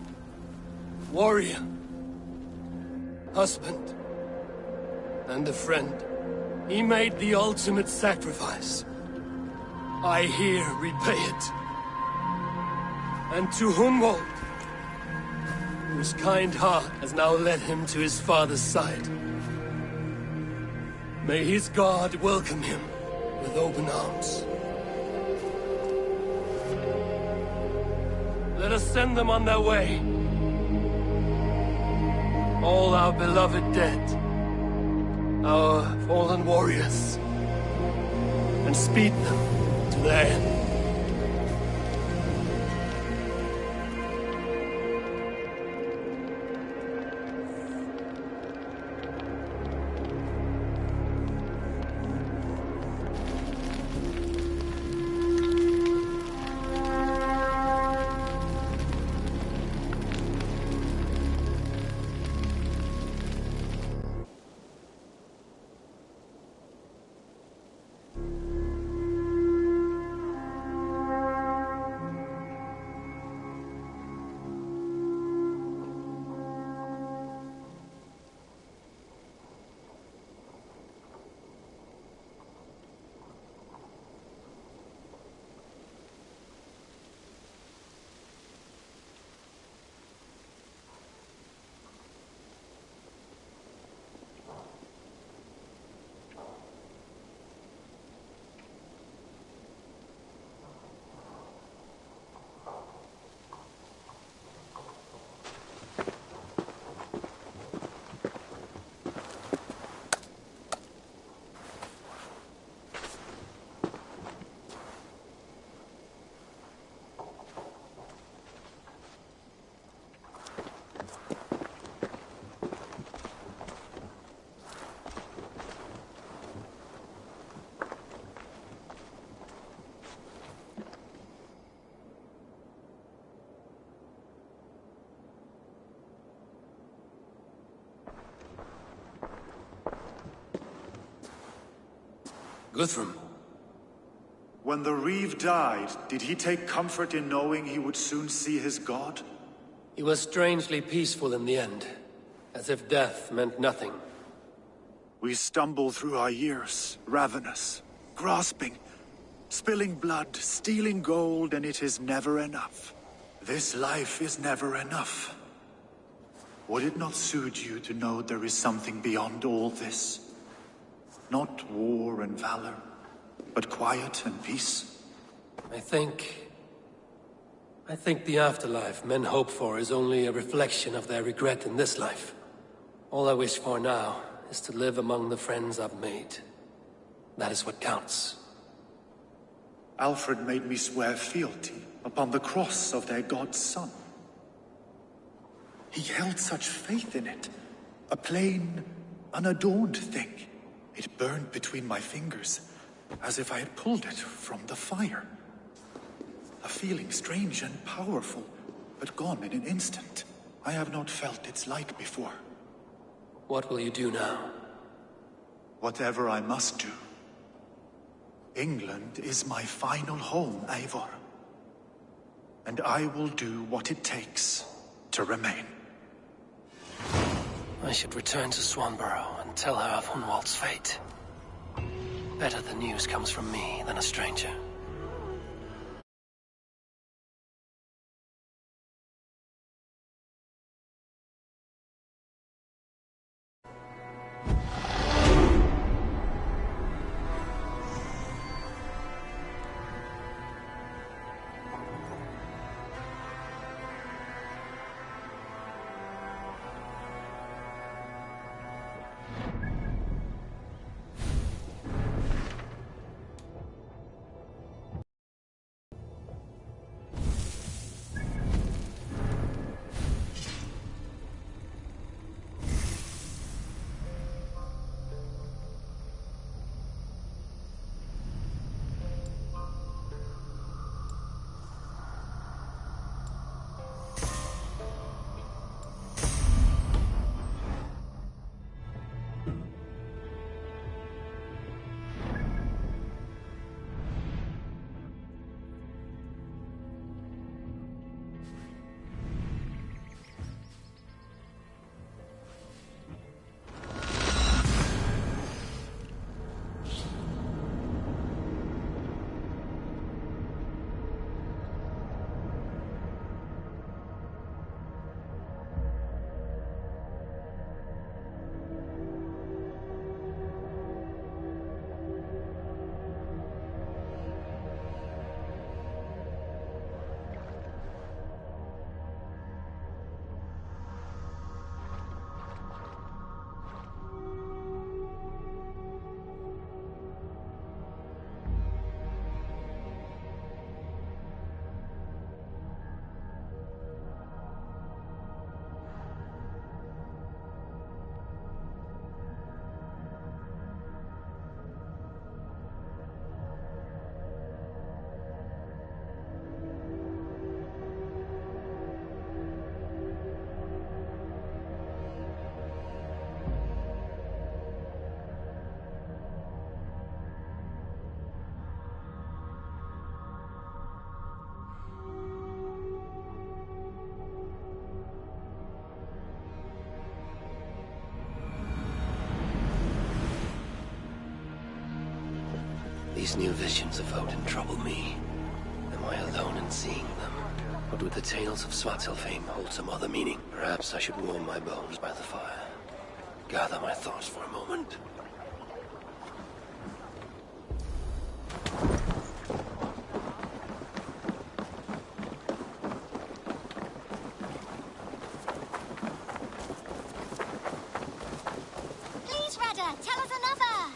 warrior, husband, and a friend, he made the ultimate sacrifice. I here repay it. And to Hunwald, whose kind heart has now led him to his father's side. May his God welcome him with open arms. Let us send them on their way. All our beloved dead, our fallen warriors, and speed them to their end. Guthrum. When the Reeve died, did he take comfort in knowing he would soon see his god? He was strangely peaceful in the end, as if death meant nothing. We stumble through our years, ravenous, grasping, spilling blood, stealing gold, and it is never enough. This life is never enough. Would it not suit you to know there is something beyond all this? Not war and valor, but quiet and peace? I think the afterlife men hope for is only a reflection of their regret in this life. All I wish for now is to live among the friends I've made. That is what counts. Alfred made me swear fealty upon the cross of their god's son. He held such faith in it. A plain, unadorned thing. It burned between my fingers, as if I had pulled it from the fire. A feeling strange and powerful, but gone in an instant. I have not felt its like before. What will you do now? Whatever I must do. England is my final home, Eivor. And I will do what it takes to remain. I should return to Swanborough and tell her of Hunwald's fate. Better the news comes from me than a stranger. These new visions of Odin trouble me. Am I alone in seeing them? Or do the tales of Svartalfheim hold some other meaning? Perhaps I should warm my bones by the fire. Gather my thoughts for a moment. Please, Rada, tell us another!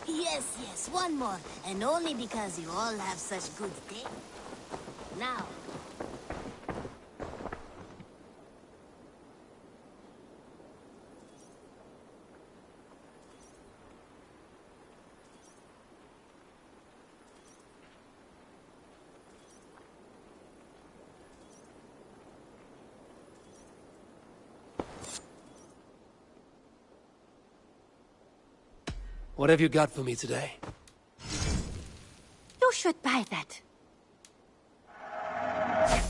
Yes, one more. And only because you all have such good taste. Now. What have you got for me today? should buy that.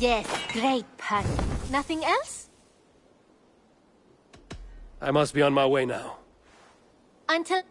Yes, great pun. Nothing else? I must be on my way now. Until...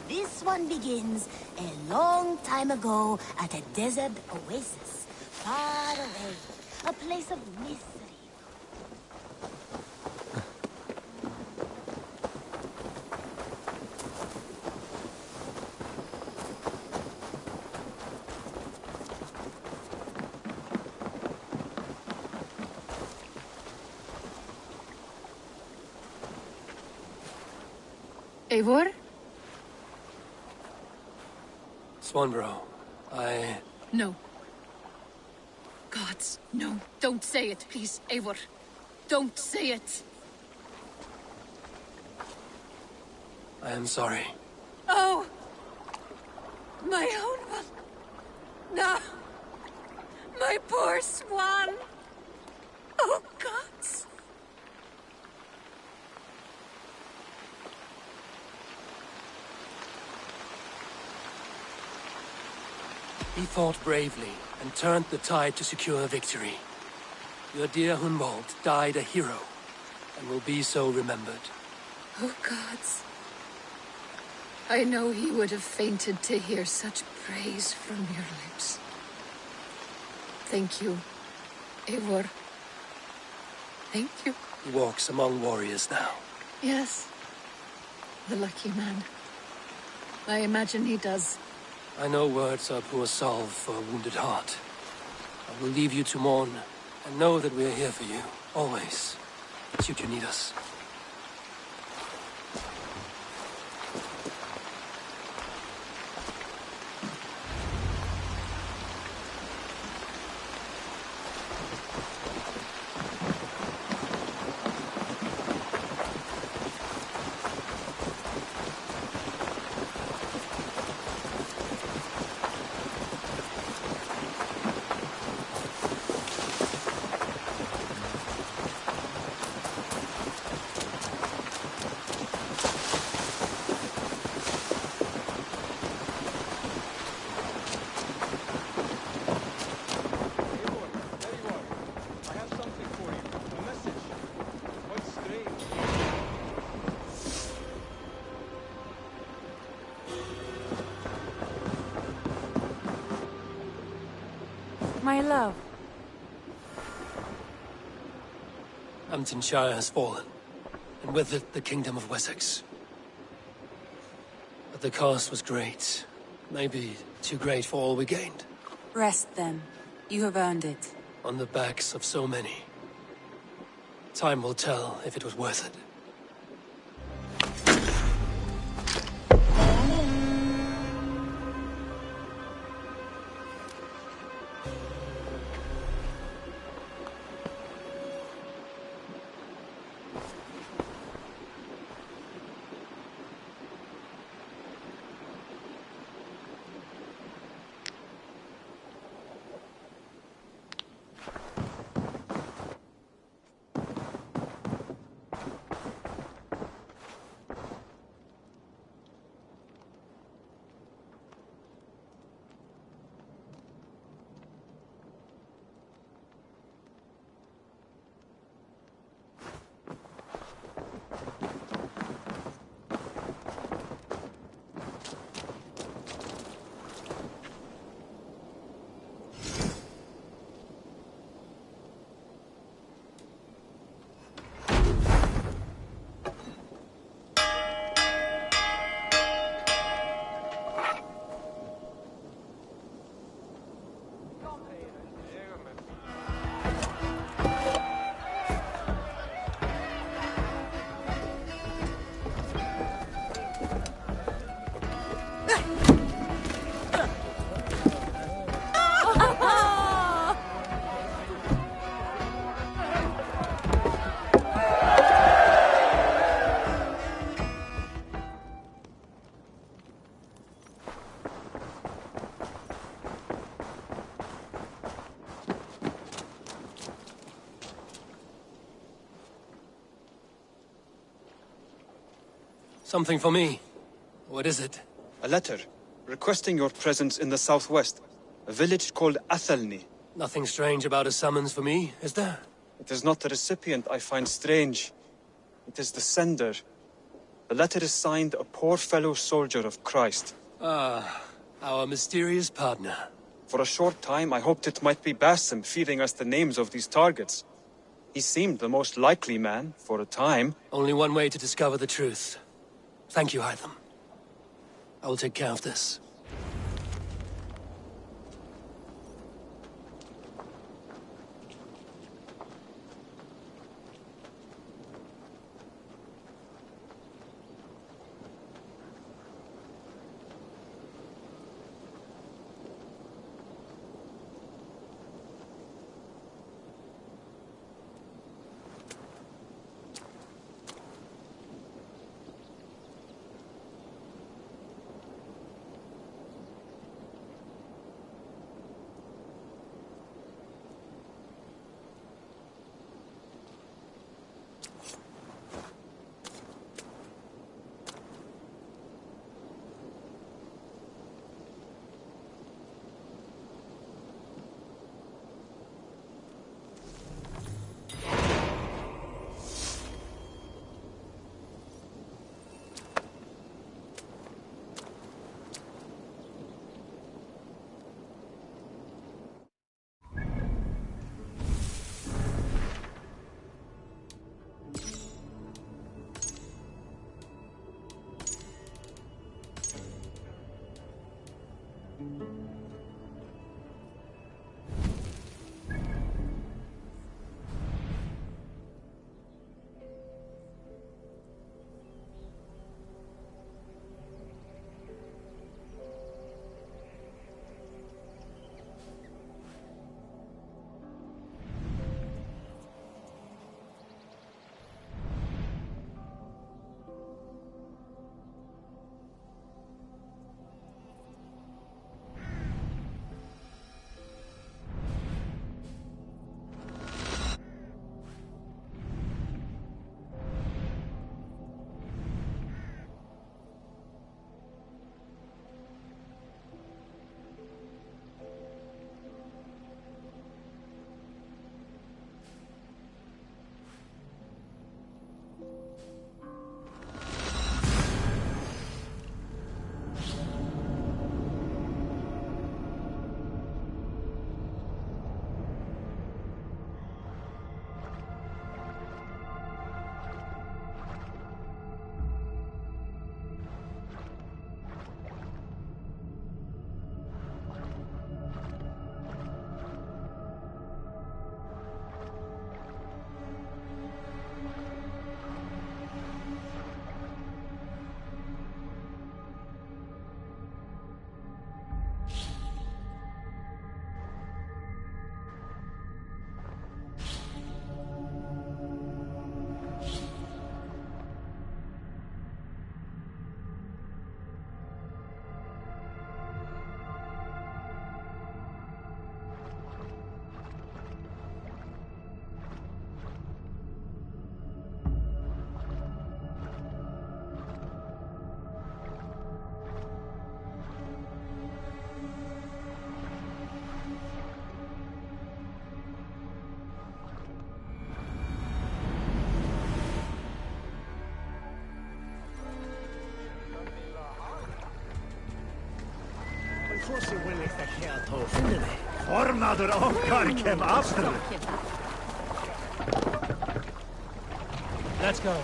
This one begins a long time ago at a desert oasis, far away, a place of mystery. Eivor? Swanborough, No. Gods, no. Don't say it, please, Eivor. Don't say it. I am sorry. Oh! My own one. No! My poor swan! Oh, gods! He fought bravely and turned the tide to secure victory. Your dear Hunwald died a hero and will be so remembered. Oh, gods. I know he would have fainted to hear such praise from your lips. Thank you, Eivor. Thank you. He walks among warriors now. Yes. The lucky man. I imagine he does. I know words are poor salve for a wounded heart. I will leave you to mourn, and know that we are here for you, always, should you need us. My love. Hamptonshire has fallen, and with it the Kingdom of Wessex. But the cost was great. Maybe too great for all we gained. Rest then. You have earned it. On the backs of so many. Time will tell if it was worth it. Something for me. What is it? A letter, requesting your presence in the southwest. A village called Athelney. Nothing strange about a summons for me, is there? It is not the recipient I find strange. It is the sender. The letter is signed a poor fellow soldier of Christ. Ah, our mysterious partner. For a short time, I hoped it might be Basim feeding us the names of these targets. He seemed the most likely man, for a time. Only one way to discover the truth. Thank you, Hytham. I will take care of this. Formaður okkar kem aftur. Let's go.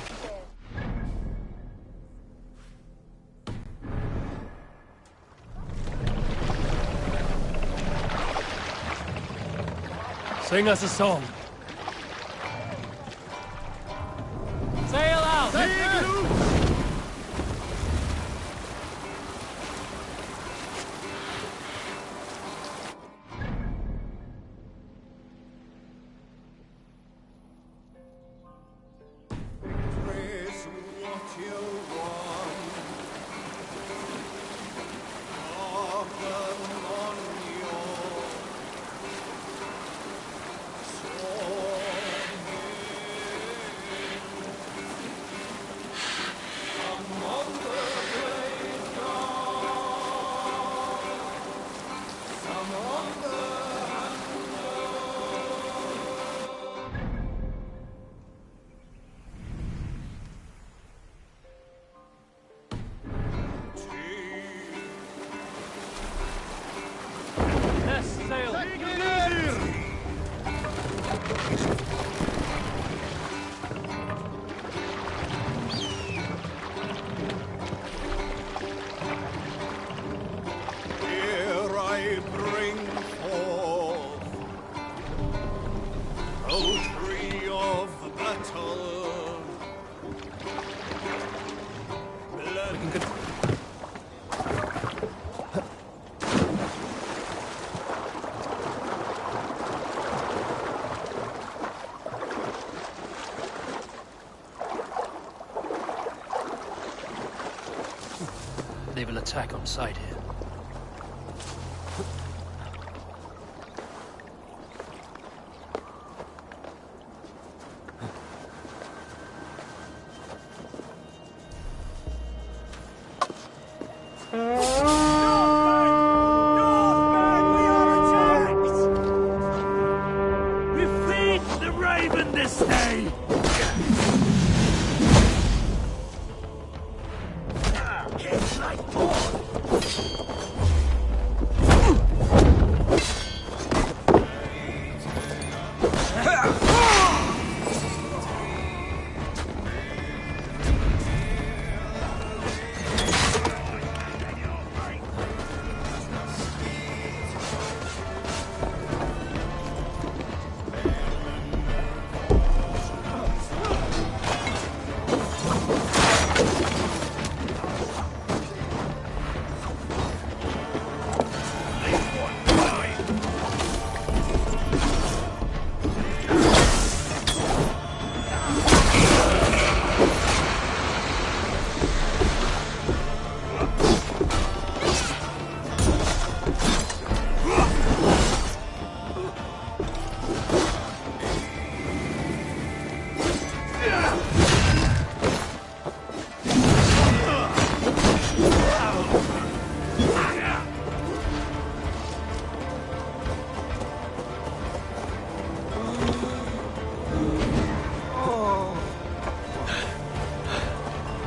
Sing us a song. Sail out! So Less sail! Here I bring forth, O tree of battle. Blood. They will attack on sight here. We feed the raven this day! It's like porn!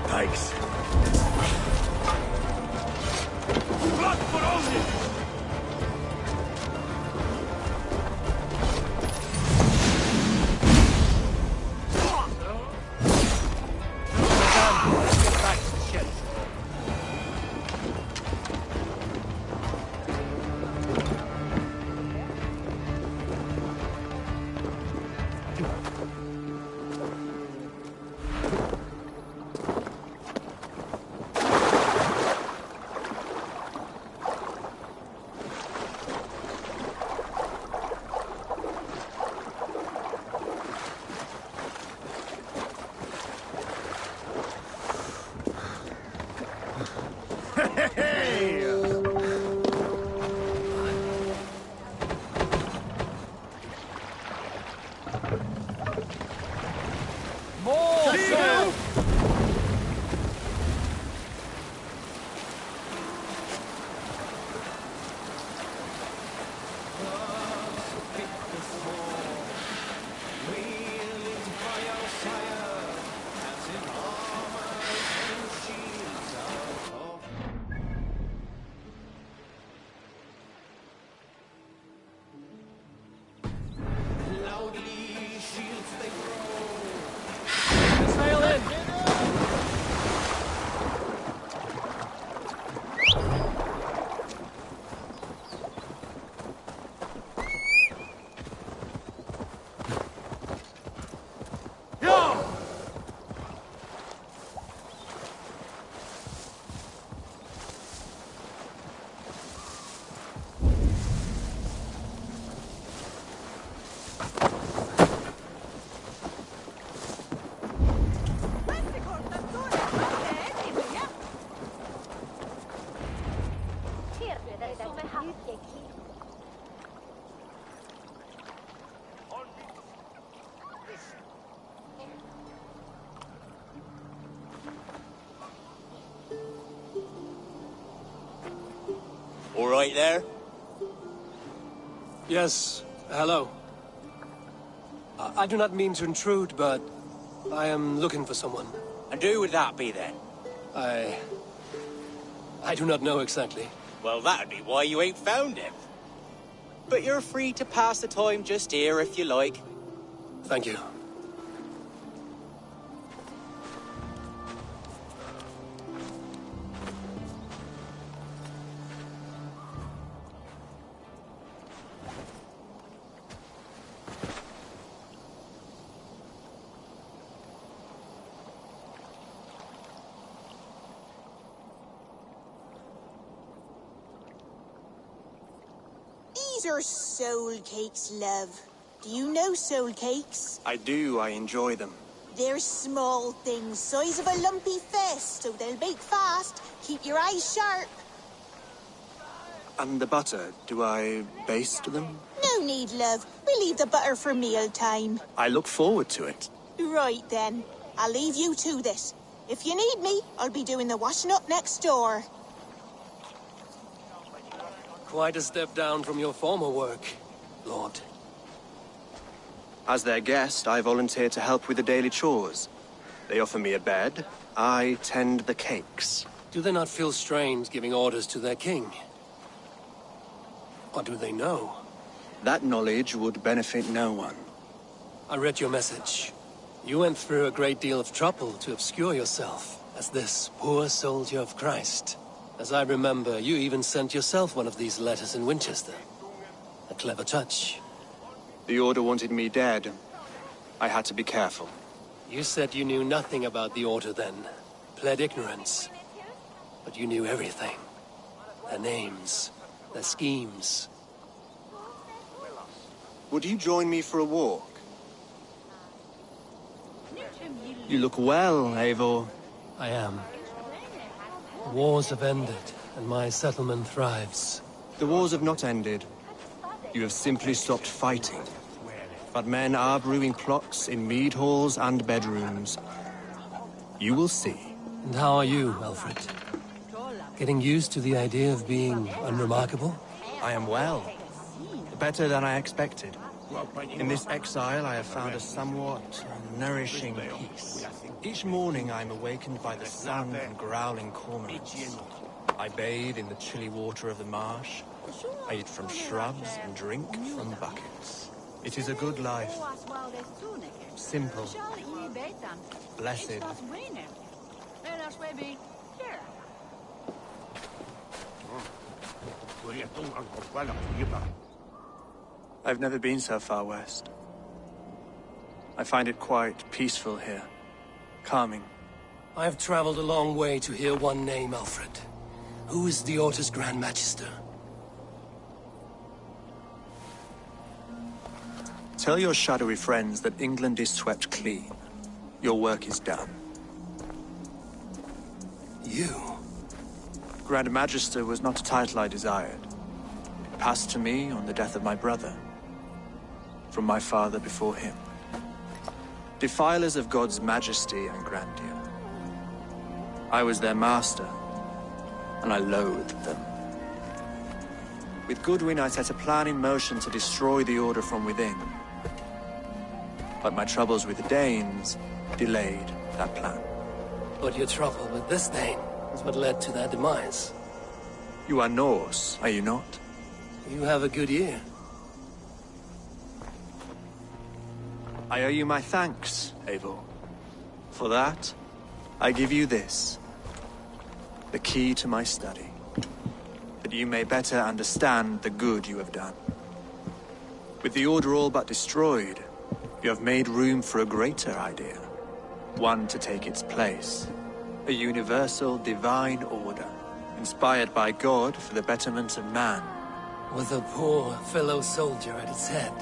Thanks. Blood for Odin! Back to the ship. More sail! Sail in! All right there? Yes, hello. I do not mean to intrude, but I am looking for someone. And who would that be then? I do not know exactly. Well, that'd be why you ain't found him. but you're free to pass the time just here if you like. Thank you. These are soul cakes, love. Do you know soul cakes? I do. I enjoy them. They're small things, size of a lumpy fist, so they'll bake fast. Keep your eyes sharp. And the butter, do I baste them? No need, love. We'll leave the butter for meal time. I look forward to it. Right then. I'll leave you to this. If you need me, I'll be doing the washing up next door. Quite a step down from your former work, Lord. As their guest, I volunteer to help with the daily chores. They offer me a bed. I tend the cakes. Do they not feel strange giving orders to their king? Or do they know? That knowledge would benefit no one. I read your message. You went through a great deal of trouble to obscure yourself as this poor soldier of Christ. As I remember, you even sent yourself one of these letters in Winchester. A clever touch. The Order wanted me dead. I had to be careful. You said you knew nothing about the Order then. Pled ignorance. But you knew everything. Their names, their schemes. Would you join me for a walk? You look well, Eivor. I am. The wars have ended, and my settlement thrives. The wars have not ended. You have simply stopped fighting. But men are brewing plots in mead halls and bedrooms. You will see. And how are you, Alfred? Getting used to the idea of being unremarkable? I am well. Better than I expected. In this exile, I have found a somewhat nourishing peace. Each morning, I am awakened by the sun and growling cormorants. I bathe in the chilly water of the marsh. I eat from shrubs and drink from buckets. It is a good life. Simple. Blessed. I've never been so far west. I find it quite peaceful here. Calming. I have traveled a long way to hear one name, Alfred. Who is the Order's Grand Magister? Tell your shadowy friends that England is swept clean. Your work is done. You? Grand Magister was not a title I desired. It passed to me on the death of my brother. From my father before him. Defilers of God's majesty and grandeur. I was their master, and I loathed them. With Goodwin, I set a plan in motion to destroy the Order from within. But my troubles with the Danes delayed that plan. But your trouble with this Dane is what led to their demise. You are Norse, are you not? You have a good ear. I owe you my thanks, Eivor. For that, I give you this. The key to my study. That you may better understand the good you have done. With the Order all but destroyed, you have made room for a greater idea. One to take its place. A universal divine order, inspired by God for the betterment of man. With a poor fellow soldier at its head.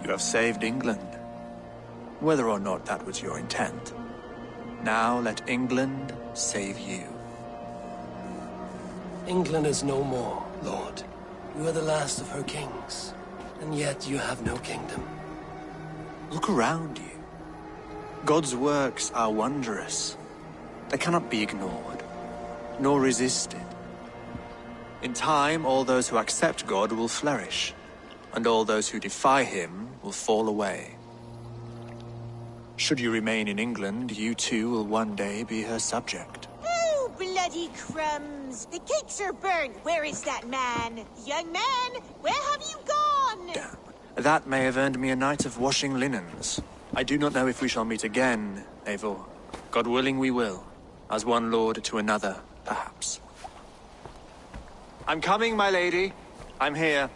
You have saved England, whether or not that was your intent. Now let England save you. England is no more, Lord. You are the last of her kings, and yet you have no kingdom. Look around you. God's works are wondrous. They cannot be ignored, nor resisted. In time, all those who accept God will flourish, and all those who defy him will fall away. Should you remain in England, you too will one day be her subject. Oh, bloody bloody crumbs! The cakes are burnt! Where is that man? Young man, where have you gone? That may have earned me a night of washing linens. I do not know if we shall meet again, Eivor. God willing we will. As one lord to another, perhaps. I'm coming, my lady. I'm here.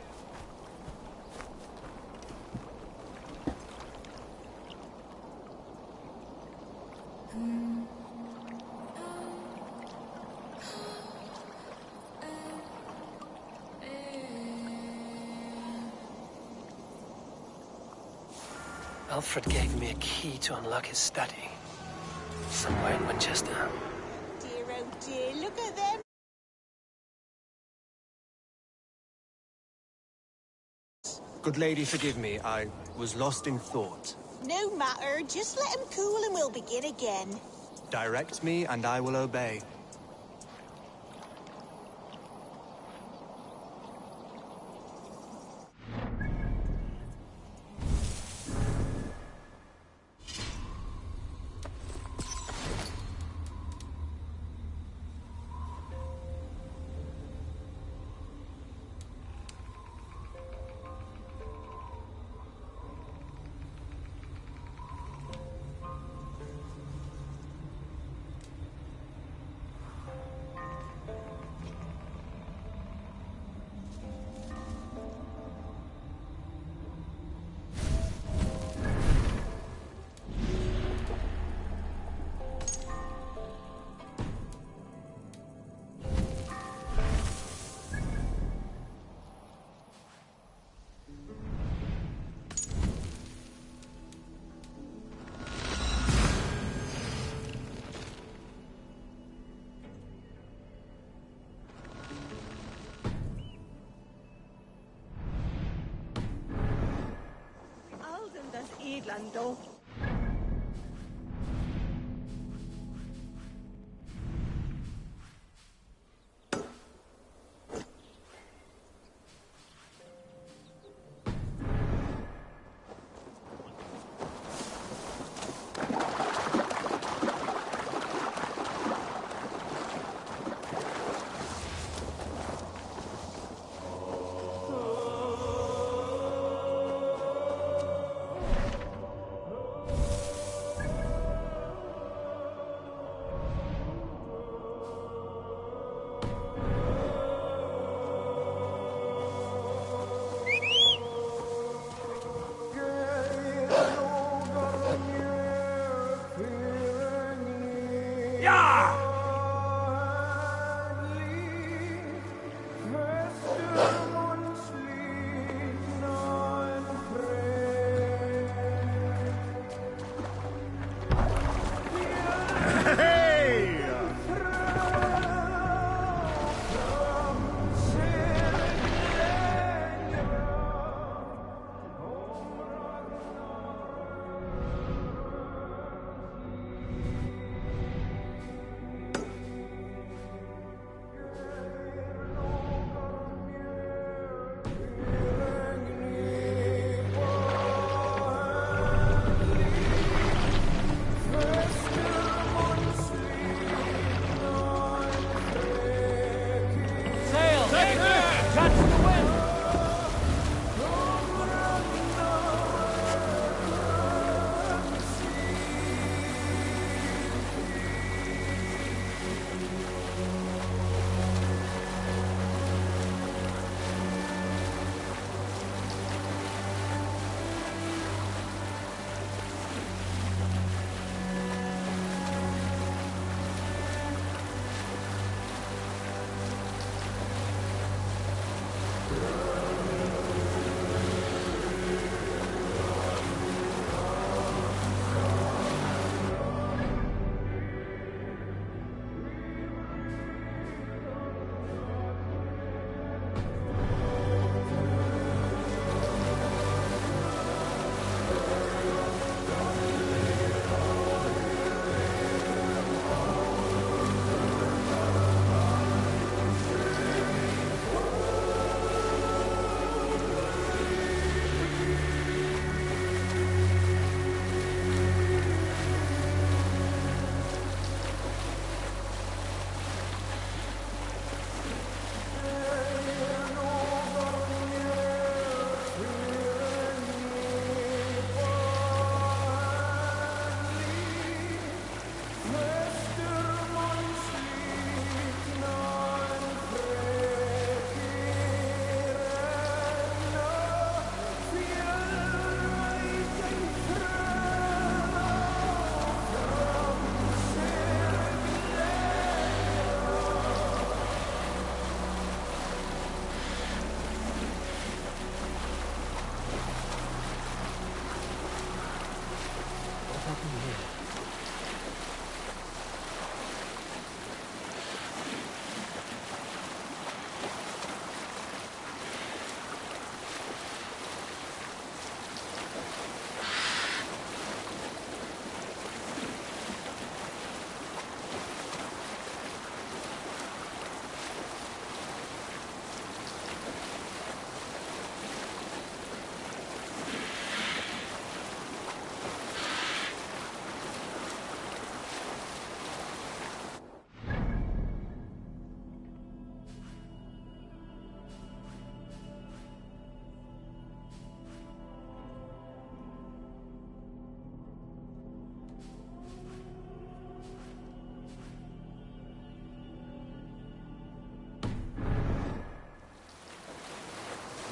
Alfred gave me a key to unlock his study. Somewhere in Winchester. Dear, oh dear, look at them. Good lady, forgive me. I was lost in thought. No matter, just let him cool and we'll begin again. Direct me, and I will obey. Irlando.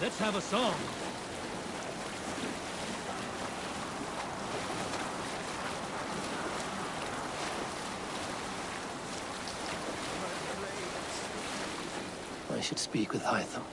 Let's have a song. I should speak with Hytham.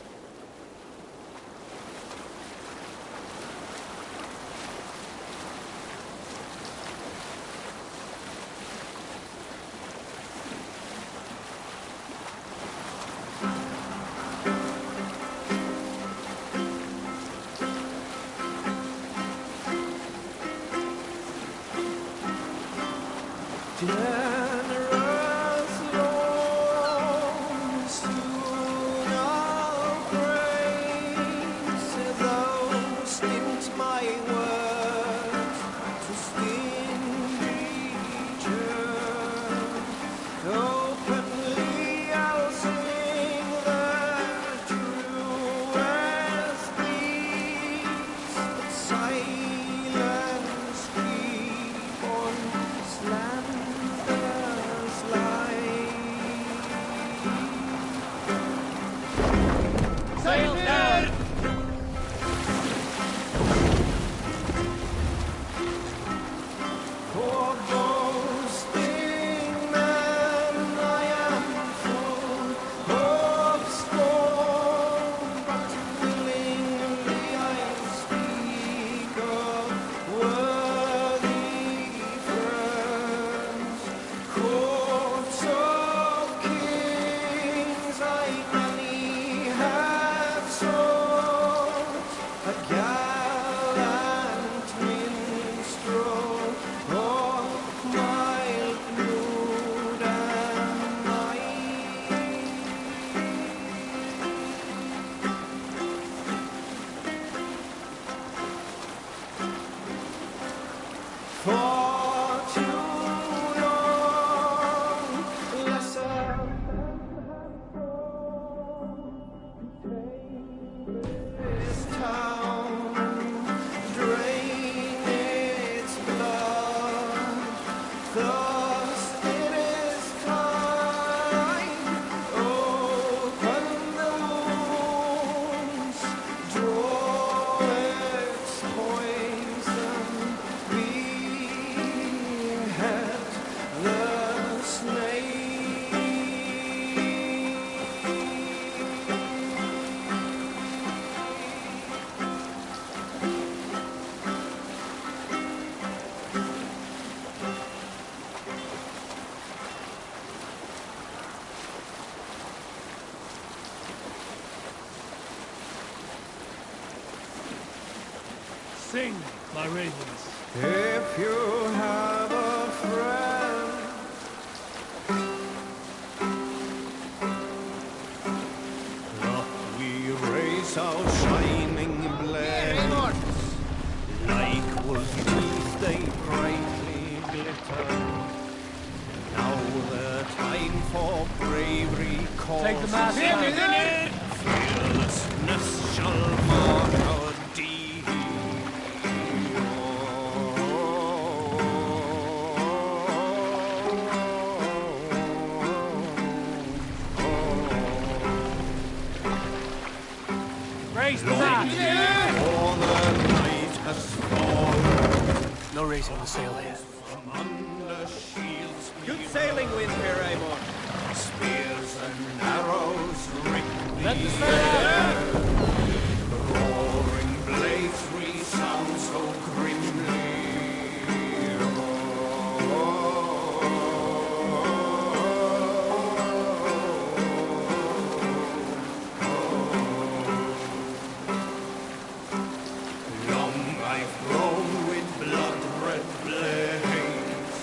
Sing, my ravens. If you have a friend, up we raise our shining blade. Like wolf teeth they brightly glitter. Now the time for bravery calls. Take the mask down. Fearlessness shall mark our deed. Raise the mask! For the night has fallen. No raising the sail here. Good sailing wind here, Amon. Spears and arrows ring. Let the sail out! Roaring blades resound so grimly. Long I've grown with blood-red blades,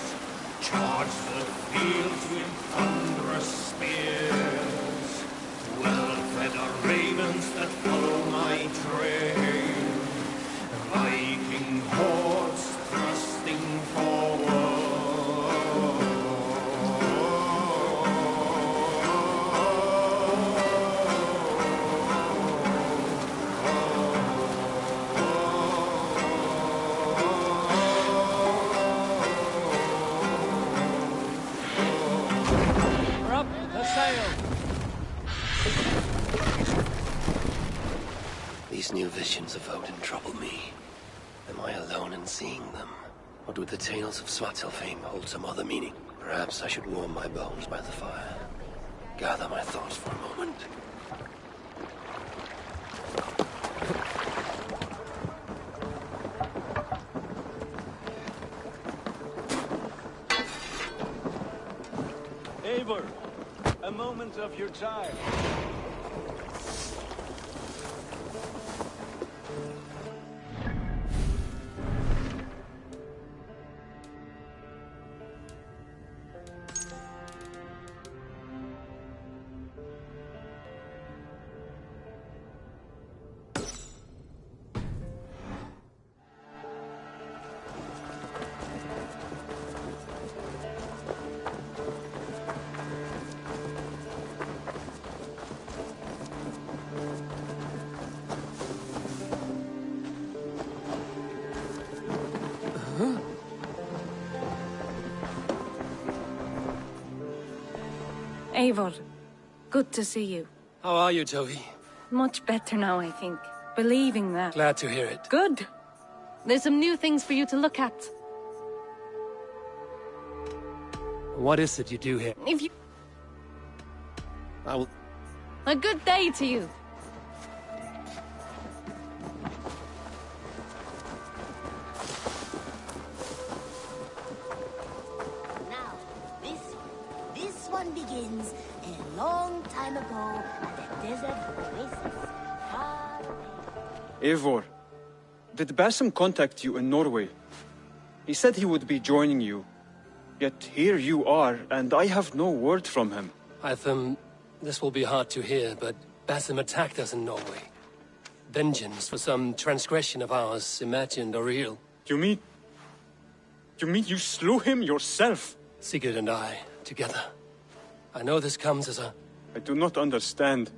charge the fields with thunderous spears. Well-fed are ravens that follow my trail, Viking hordes thrusting forward. We're up, the sail! These new visions of Odin trouble me. Am I alone in seeing them? Or do the tales of Svartalfheim hold some other meaning? Perhaps I should warm my bones by the fire. Gather my thoughts for a moment. Eivor, a moment of your time. Eivor, good to see you. How are you, Tovi? Much better now, I think. Believing that. Glad to hear it. Good. There's some new things for you to look at. What is it you do here? If you... I will... A good day to you. This one begins a long time ago at a desert oasis far away. Eivor, did Basim contact you in Norway? He said he would be joining you. Yet here you are, and I have no word from him. Hytham, this will be hard to hear, but Basim attacked us in Norway. Vengeance for some transgression of ours, imagined or real. You mean you slew him yourself? Sigurd and I, together. I know this comes as a... I do not understand.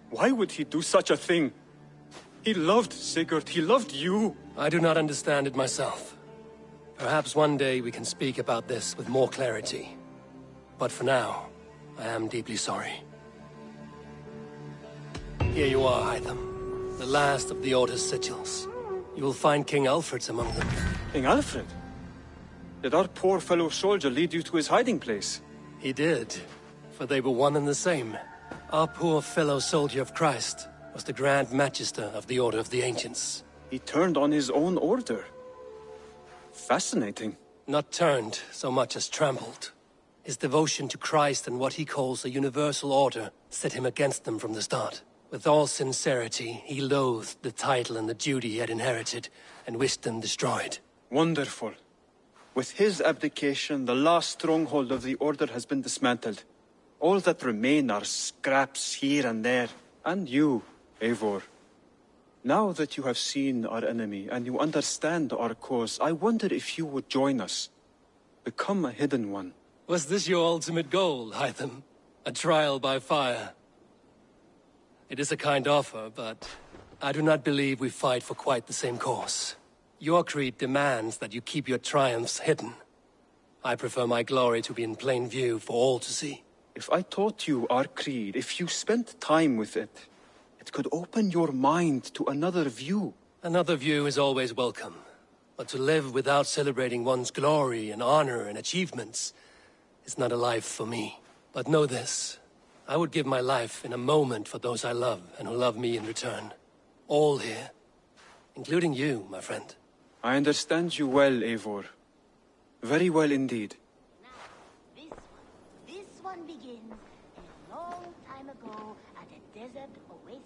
Why would he do such a thing? He loved Sigurd, he loved you. I do not understand it myself. Perhaps one day we can speak about this with more clarity. But for now, I am deeply sorry. Here you are, Hytham. The last of the Order's sigils. You will find King Alfred's among them. King Alfred? Did our poor fellow soldier lead you to his hiding place? He did, for they were one and the same. Our poor fellow soldier of Christ was the Grand Magister of the Order of the Ancients. He turned on his own order. Fascinating. Not turned so much as trampled. His devotion to Christ and what he calls a universal order set him against them from the start. With all sincerity, he loathed the title and the duty he had inherited, and wished them destroyed. Wonderful. With his abdication, the last stronghold of the Order has been dismantled. All that remain are scraps here and there. And you, Eivor. Now that you have seen our enemy and you understand our cause, I wonder if you would join us. Become a hidden one. Was this your ultimate goal, Hytham? A trial by fire? It is a kind offer, but I do not believe we fight for quite the same cause. Your creed demands that you keep your triumphs hidden. I prefer my glory to be in plain view for all to see. If I taught you our creed, if you spent time with it, it could open your mind to another view. Another view is always welcome. But to live without celebrating one's glory and honor and achievements is not a life for me. But know this, I would give my life in a moment for those I love and who love me in return. All here, including you, my friend. I understand you well, Eivor. Very well indeed. This one begins a long time ago at a desert oasis.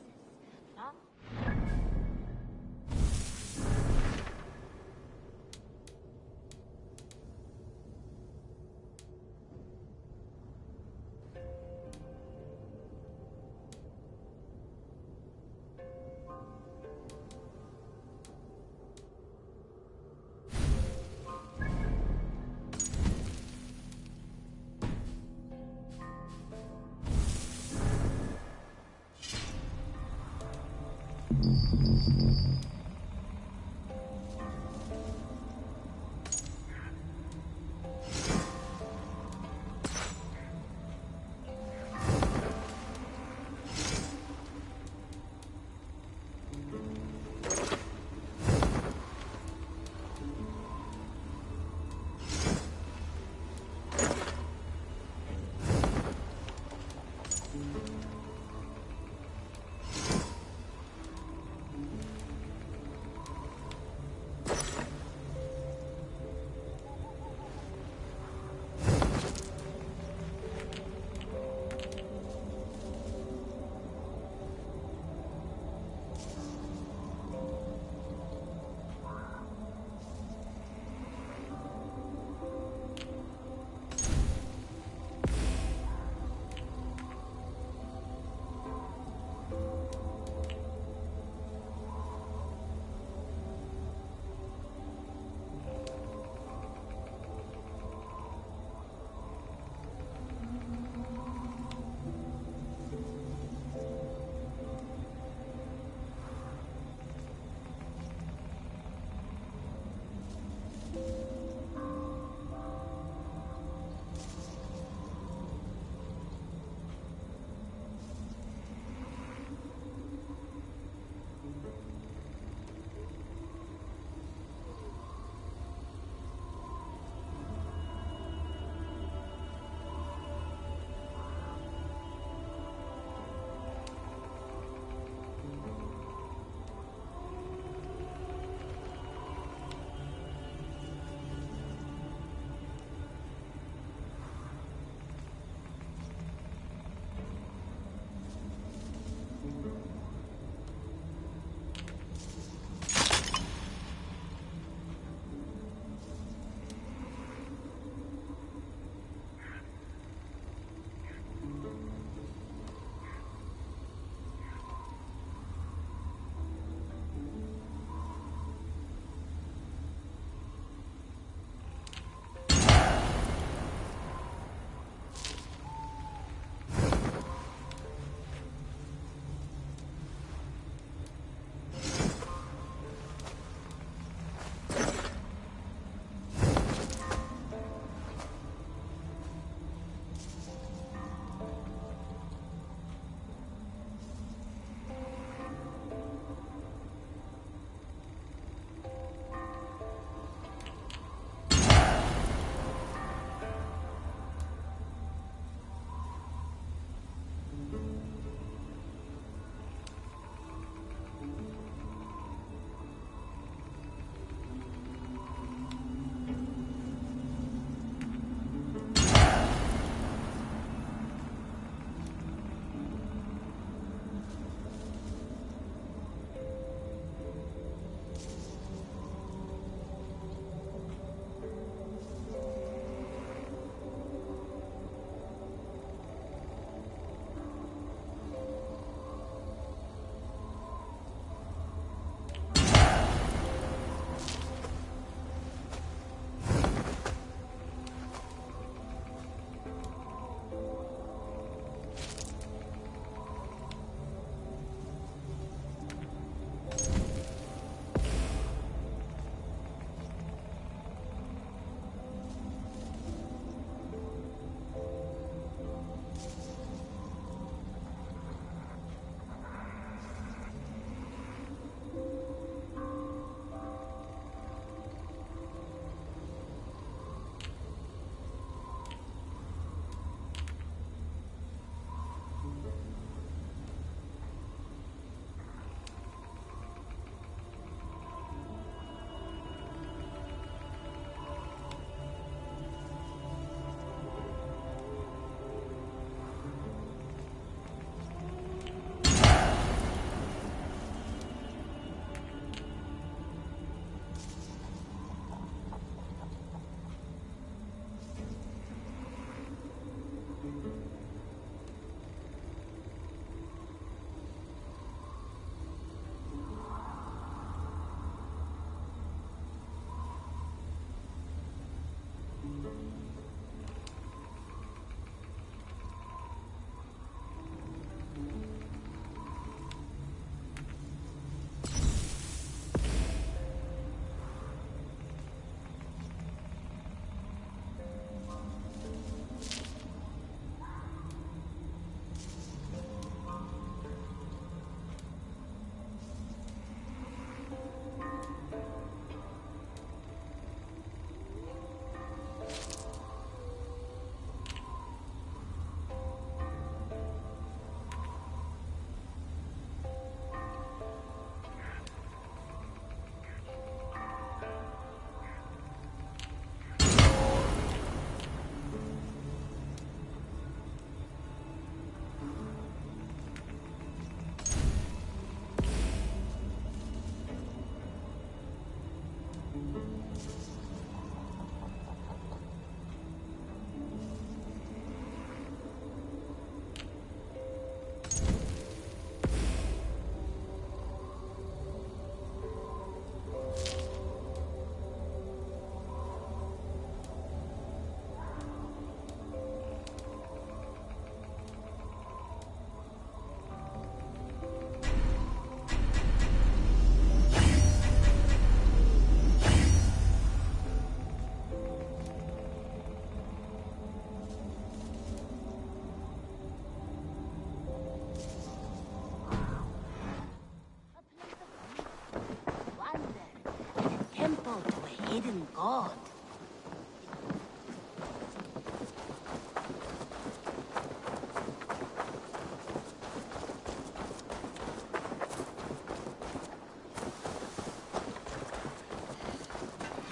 hidden god.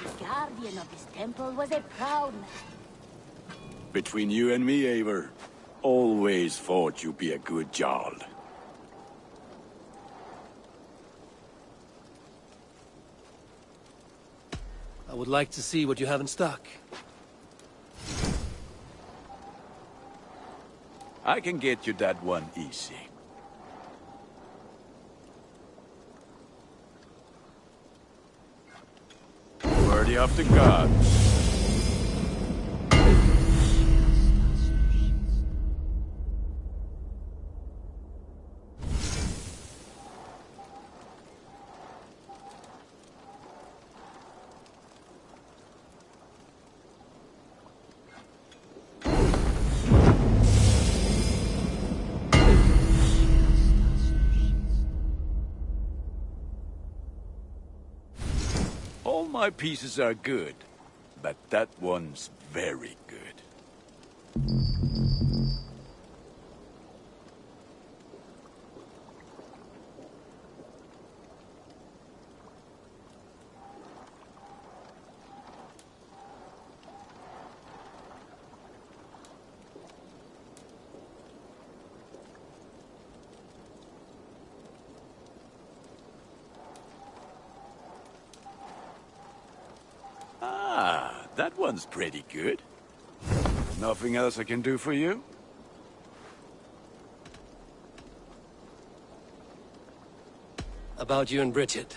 The guardian of this temple was a proud man. Between you and me, Eivor, always thought you'd be a good Jarl. I would like to see what you have in stock. I can get you that one easy. Worthy of the gods. All my pieces are good, but that one's very good. That one's pretty good. Nothing else I can do for you? About you and Bridget.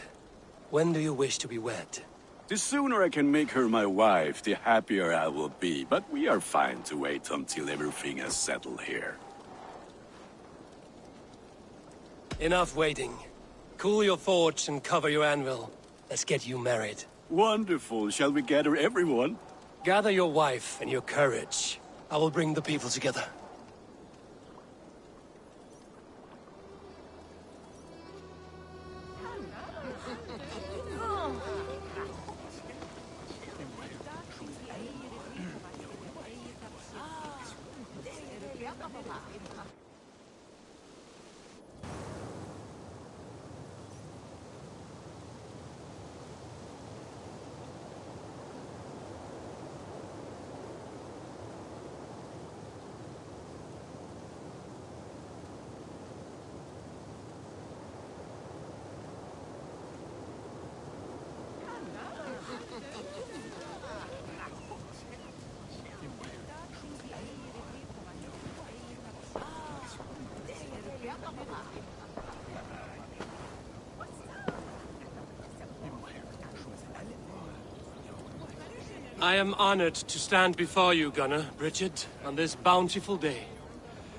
When do you wish to be wed? The sooner I can make her my wife, the happier I will be. But we are fine to wait until everything has settled here. Enough waiting. Cool your forge and cover your anvil. Let's get you married. Wonderful. Shall we gather everyone? Gather your wife and your courage. I will bring the people together. I am honored to stand before you, Gunnar, Bridget, on this bountiful day,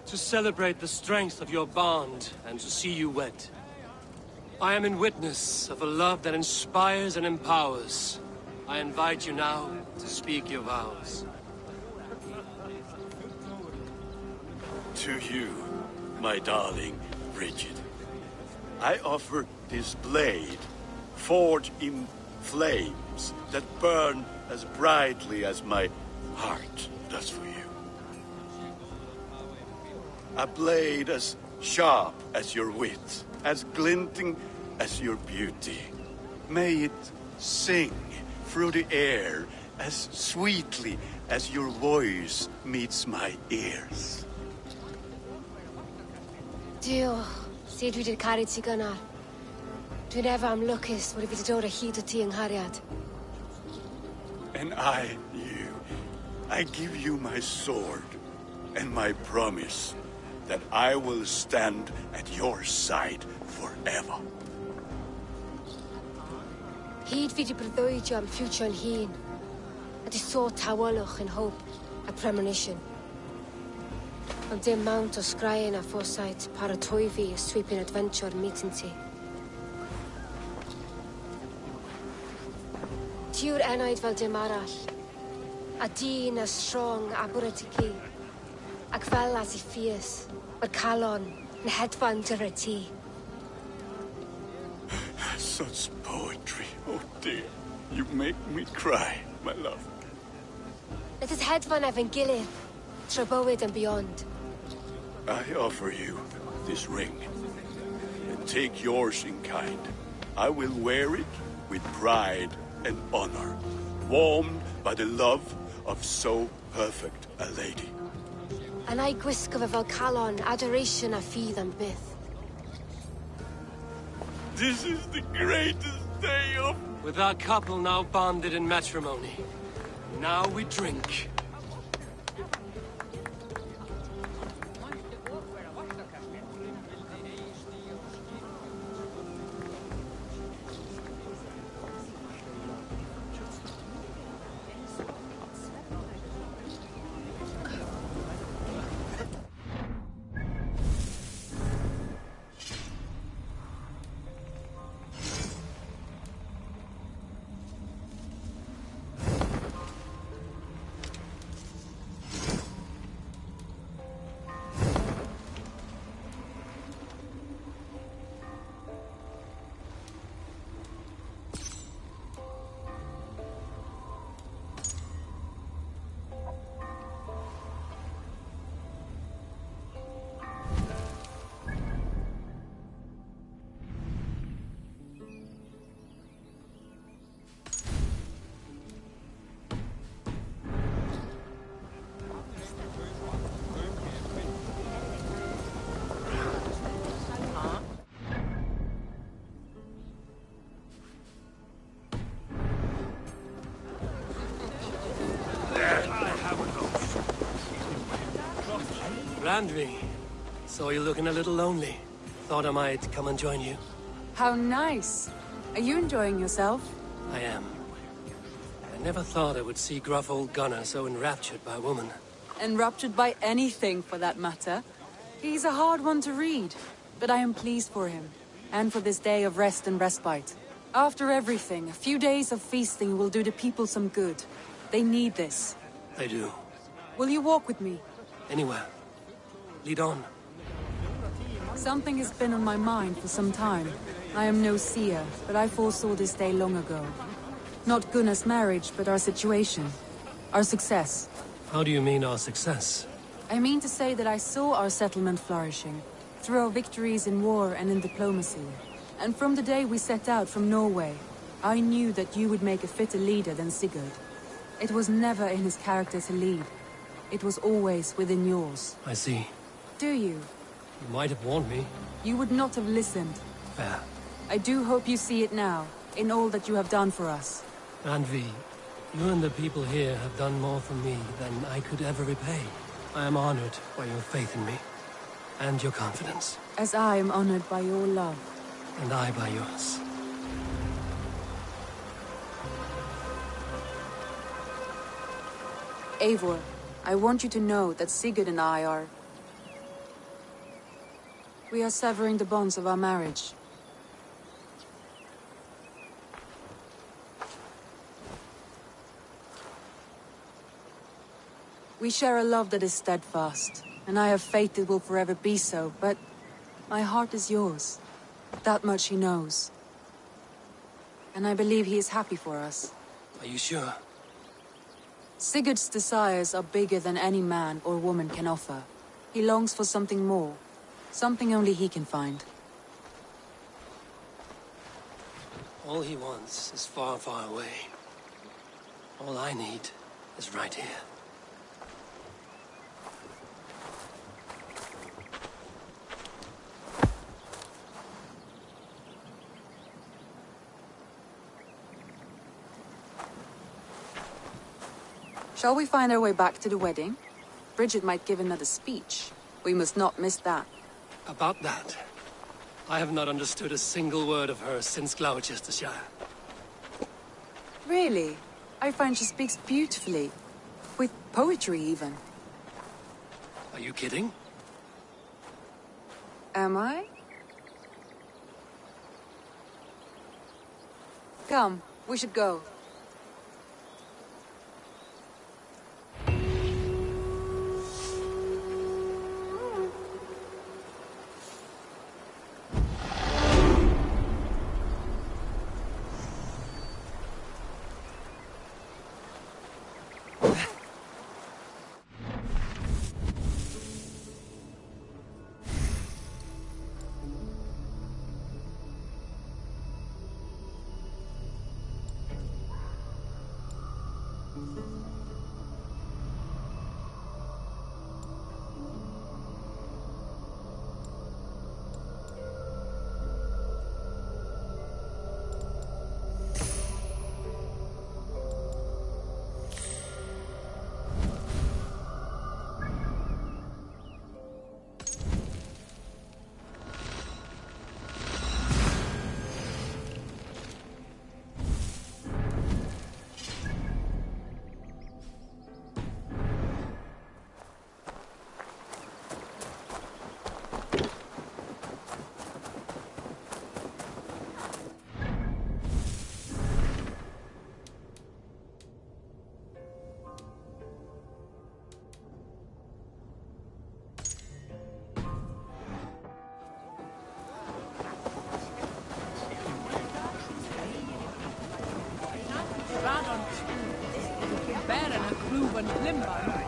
to celebrate the strength of your bond and to see you wed. I am in witness of a love that inspires and empowers. I invite you now to speak your vows. To you, my darling Bridget, I offer this blade, forged in flames that burn as brightly as my heart does for you. A blade as sharp as your wit, as glinting as your beauty. May it sing through the air as sweetly as your voice meets my ears. Dio, sid vi det karit sig Gunnar. Dwi'n efa am lwcus bod fi wedi dod o hyd o ti yng nghariad. And I give you my sword and my promise that I will stand at your side forever. Hyd fi wedi breuddwydio am ffutio'n hun, a di sôn tawalwch yn hope a premonition. Ond dim mount o sgraen a foresight paratoi fi a sweeping adventure meeting ti. Tiw'r enaid fel dim arall, a dyn as strong a bwrdd i ci, ac fel as I fierce, mae'r calon yn hedfan dyr y ti. Such poetry, oh dear. You make me cry, my love. Let us head van Evan Gilead, Treboid and beyond. I offer you this ring, and take yours in kind. I will wear it with pride and honor, warmed by the love of so perfect a lady. And I gwisg of a Valhalla adoration a feed and bith. This is the greatest day of... With our couple now bonded in matrimony, now we drink. Randvi, saw you looking a little lonely. Thought I might come and join you. How nice. Are you enjoying yourself? I am. I never thought I would see gruff old Gunnar so enraptured by a woman. Enraptured by anything, for that matter. He's a hard one to read, but I am pleased for him, and for this day of rest and respite. After everything, a few days of feasting will do the people some good. They need this. They do. Will you walk with me? Anywhere. Lead on. Something has been on my mind for some time. I am no seer, but I foresaw this day long ago. Not Gunnar's marriage, but our situation. Our success. How do you mean our success? I mean to say that I saw our settlement flourishing, through our victories in war and in diplomacy. And from the day we set out from Norway, I knew that you would make a fitter leader than Sigurd. It was never in his character to lead. It was always within yours. I see. Do you? You might have warned me. You would not have listened. Fair. I do hope you see it now, in all that you have done for us. Randvi, you and the people here have done more for me than I could ever repay. I am honored by your faith in me, and your confidence. As I am honored by your love. And I by yours. Eivor, I want you to know that Sigurd and I are... We are severing the bonds of our marriage. We share a love that is steadfast, and I have faith it will forever be so, but my heart is yours. That much he knows. And I believe he is happy for us. Are you sure? Sigurd's desires are bigger than any man or woman can offer. He longs for something more. Something only he can find. All he wants is far, far away. All I need is right here. Shall we find our way back to the wedding? Bridget might give another speech. We must not miss that. About that, I have not understood a single word of hers since Gloucestershire. Really? I find she speaks beautifully. With poetry, even. Are you kidding? Am I? Come, we should go. and Limban.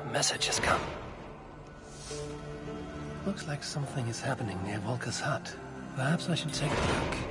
A message has come. Looks like something is happening near Volker's hut. Perhaps I should take a look.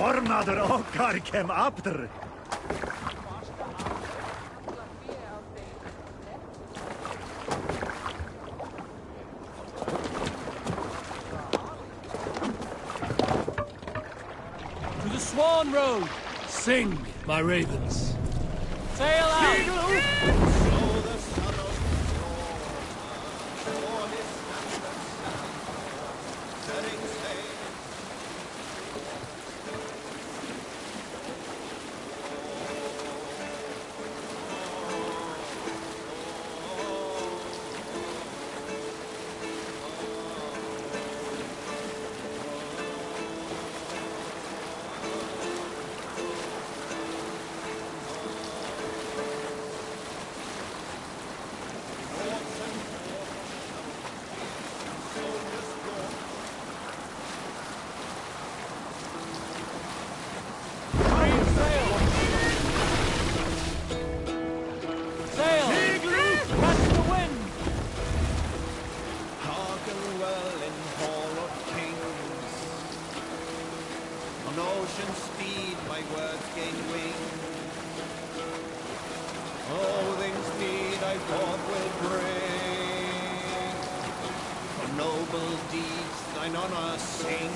Formader okkar kem after. To the Swan Road! Sing, my ravens. Sail out! Ocean speed, my words gain wing. All things need I thought will bring. For noble deeds thine honor sing.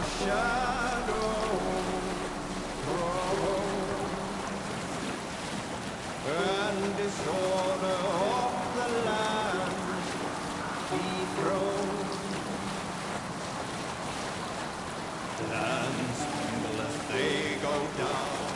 shadow grows, and disorder of the land dethroned. Lands tremble as they go down.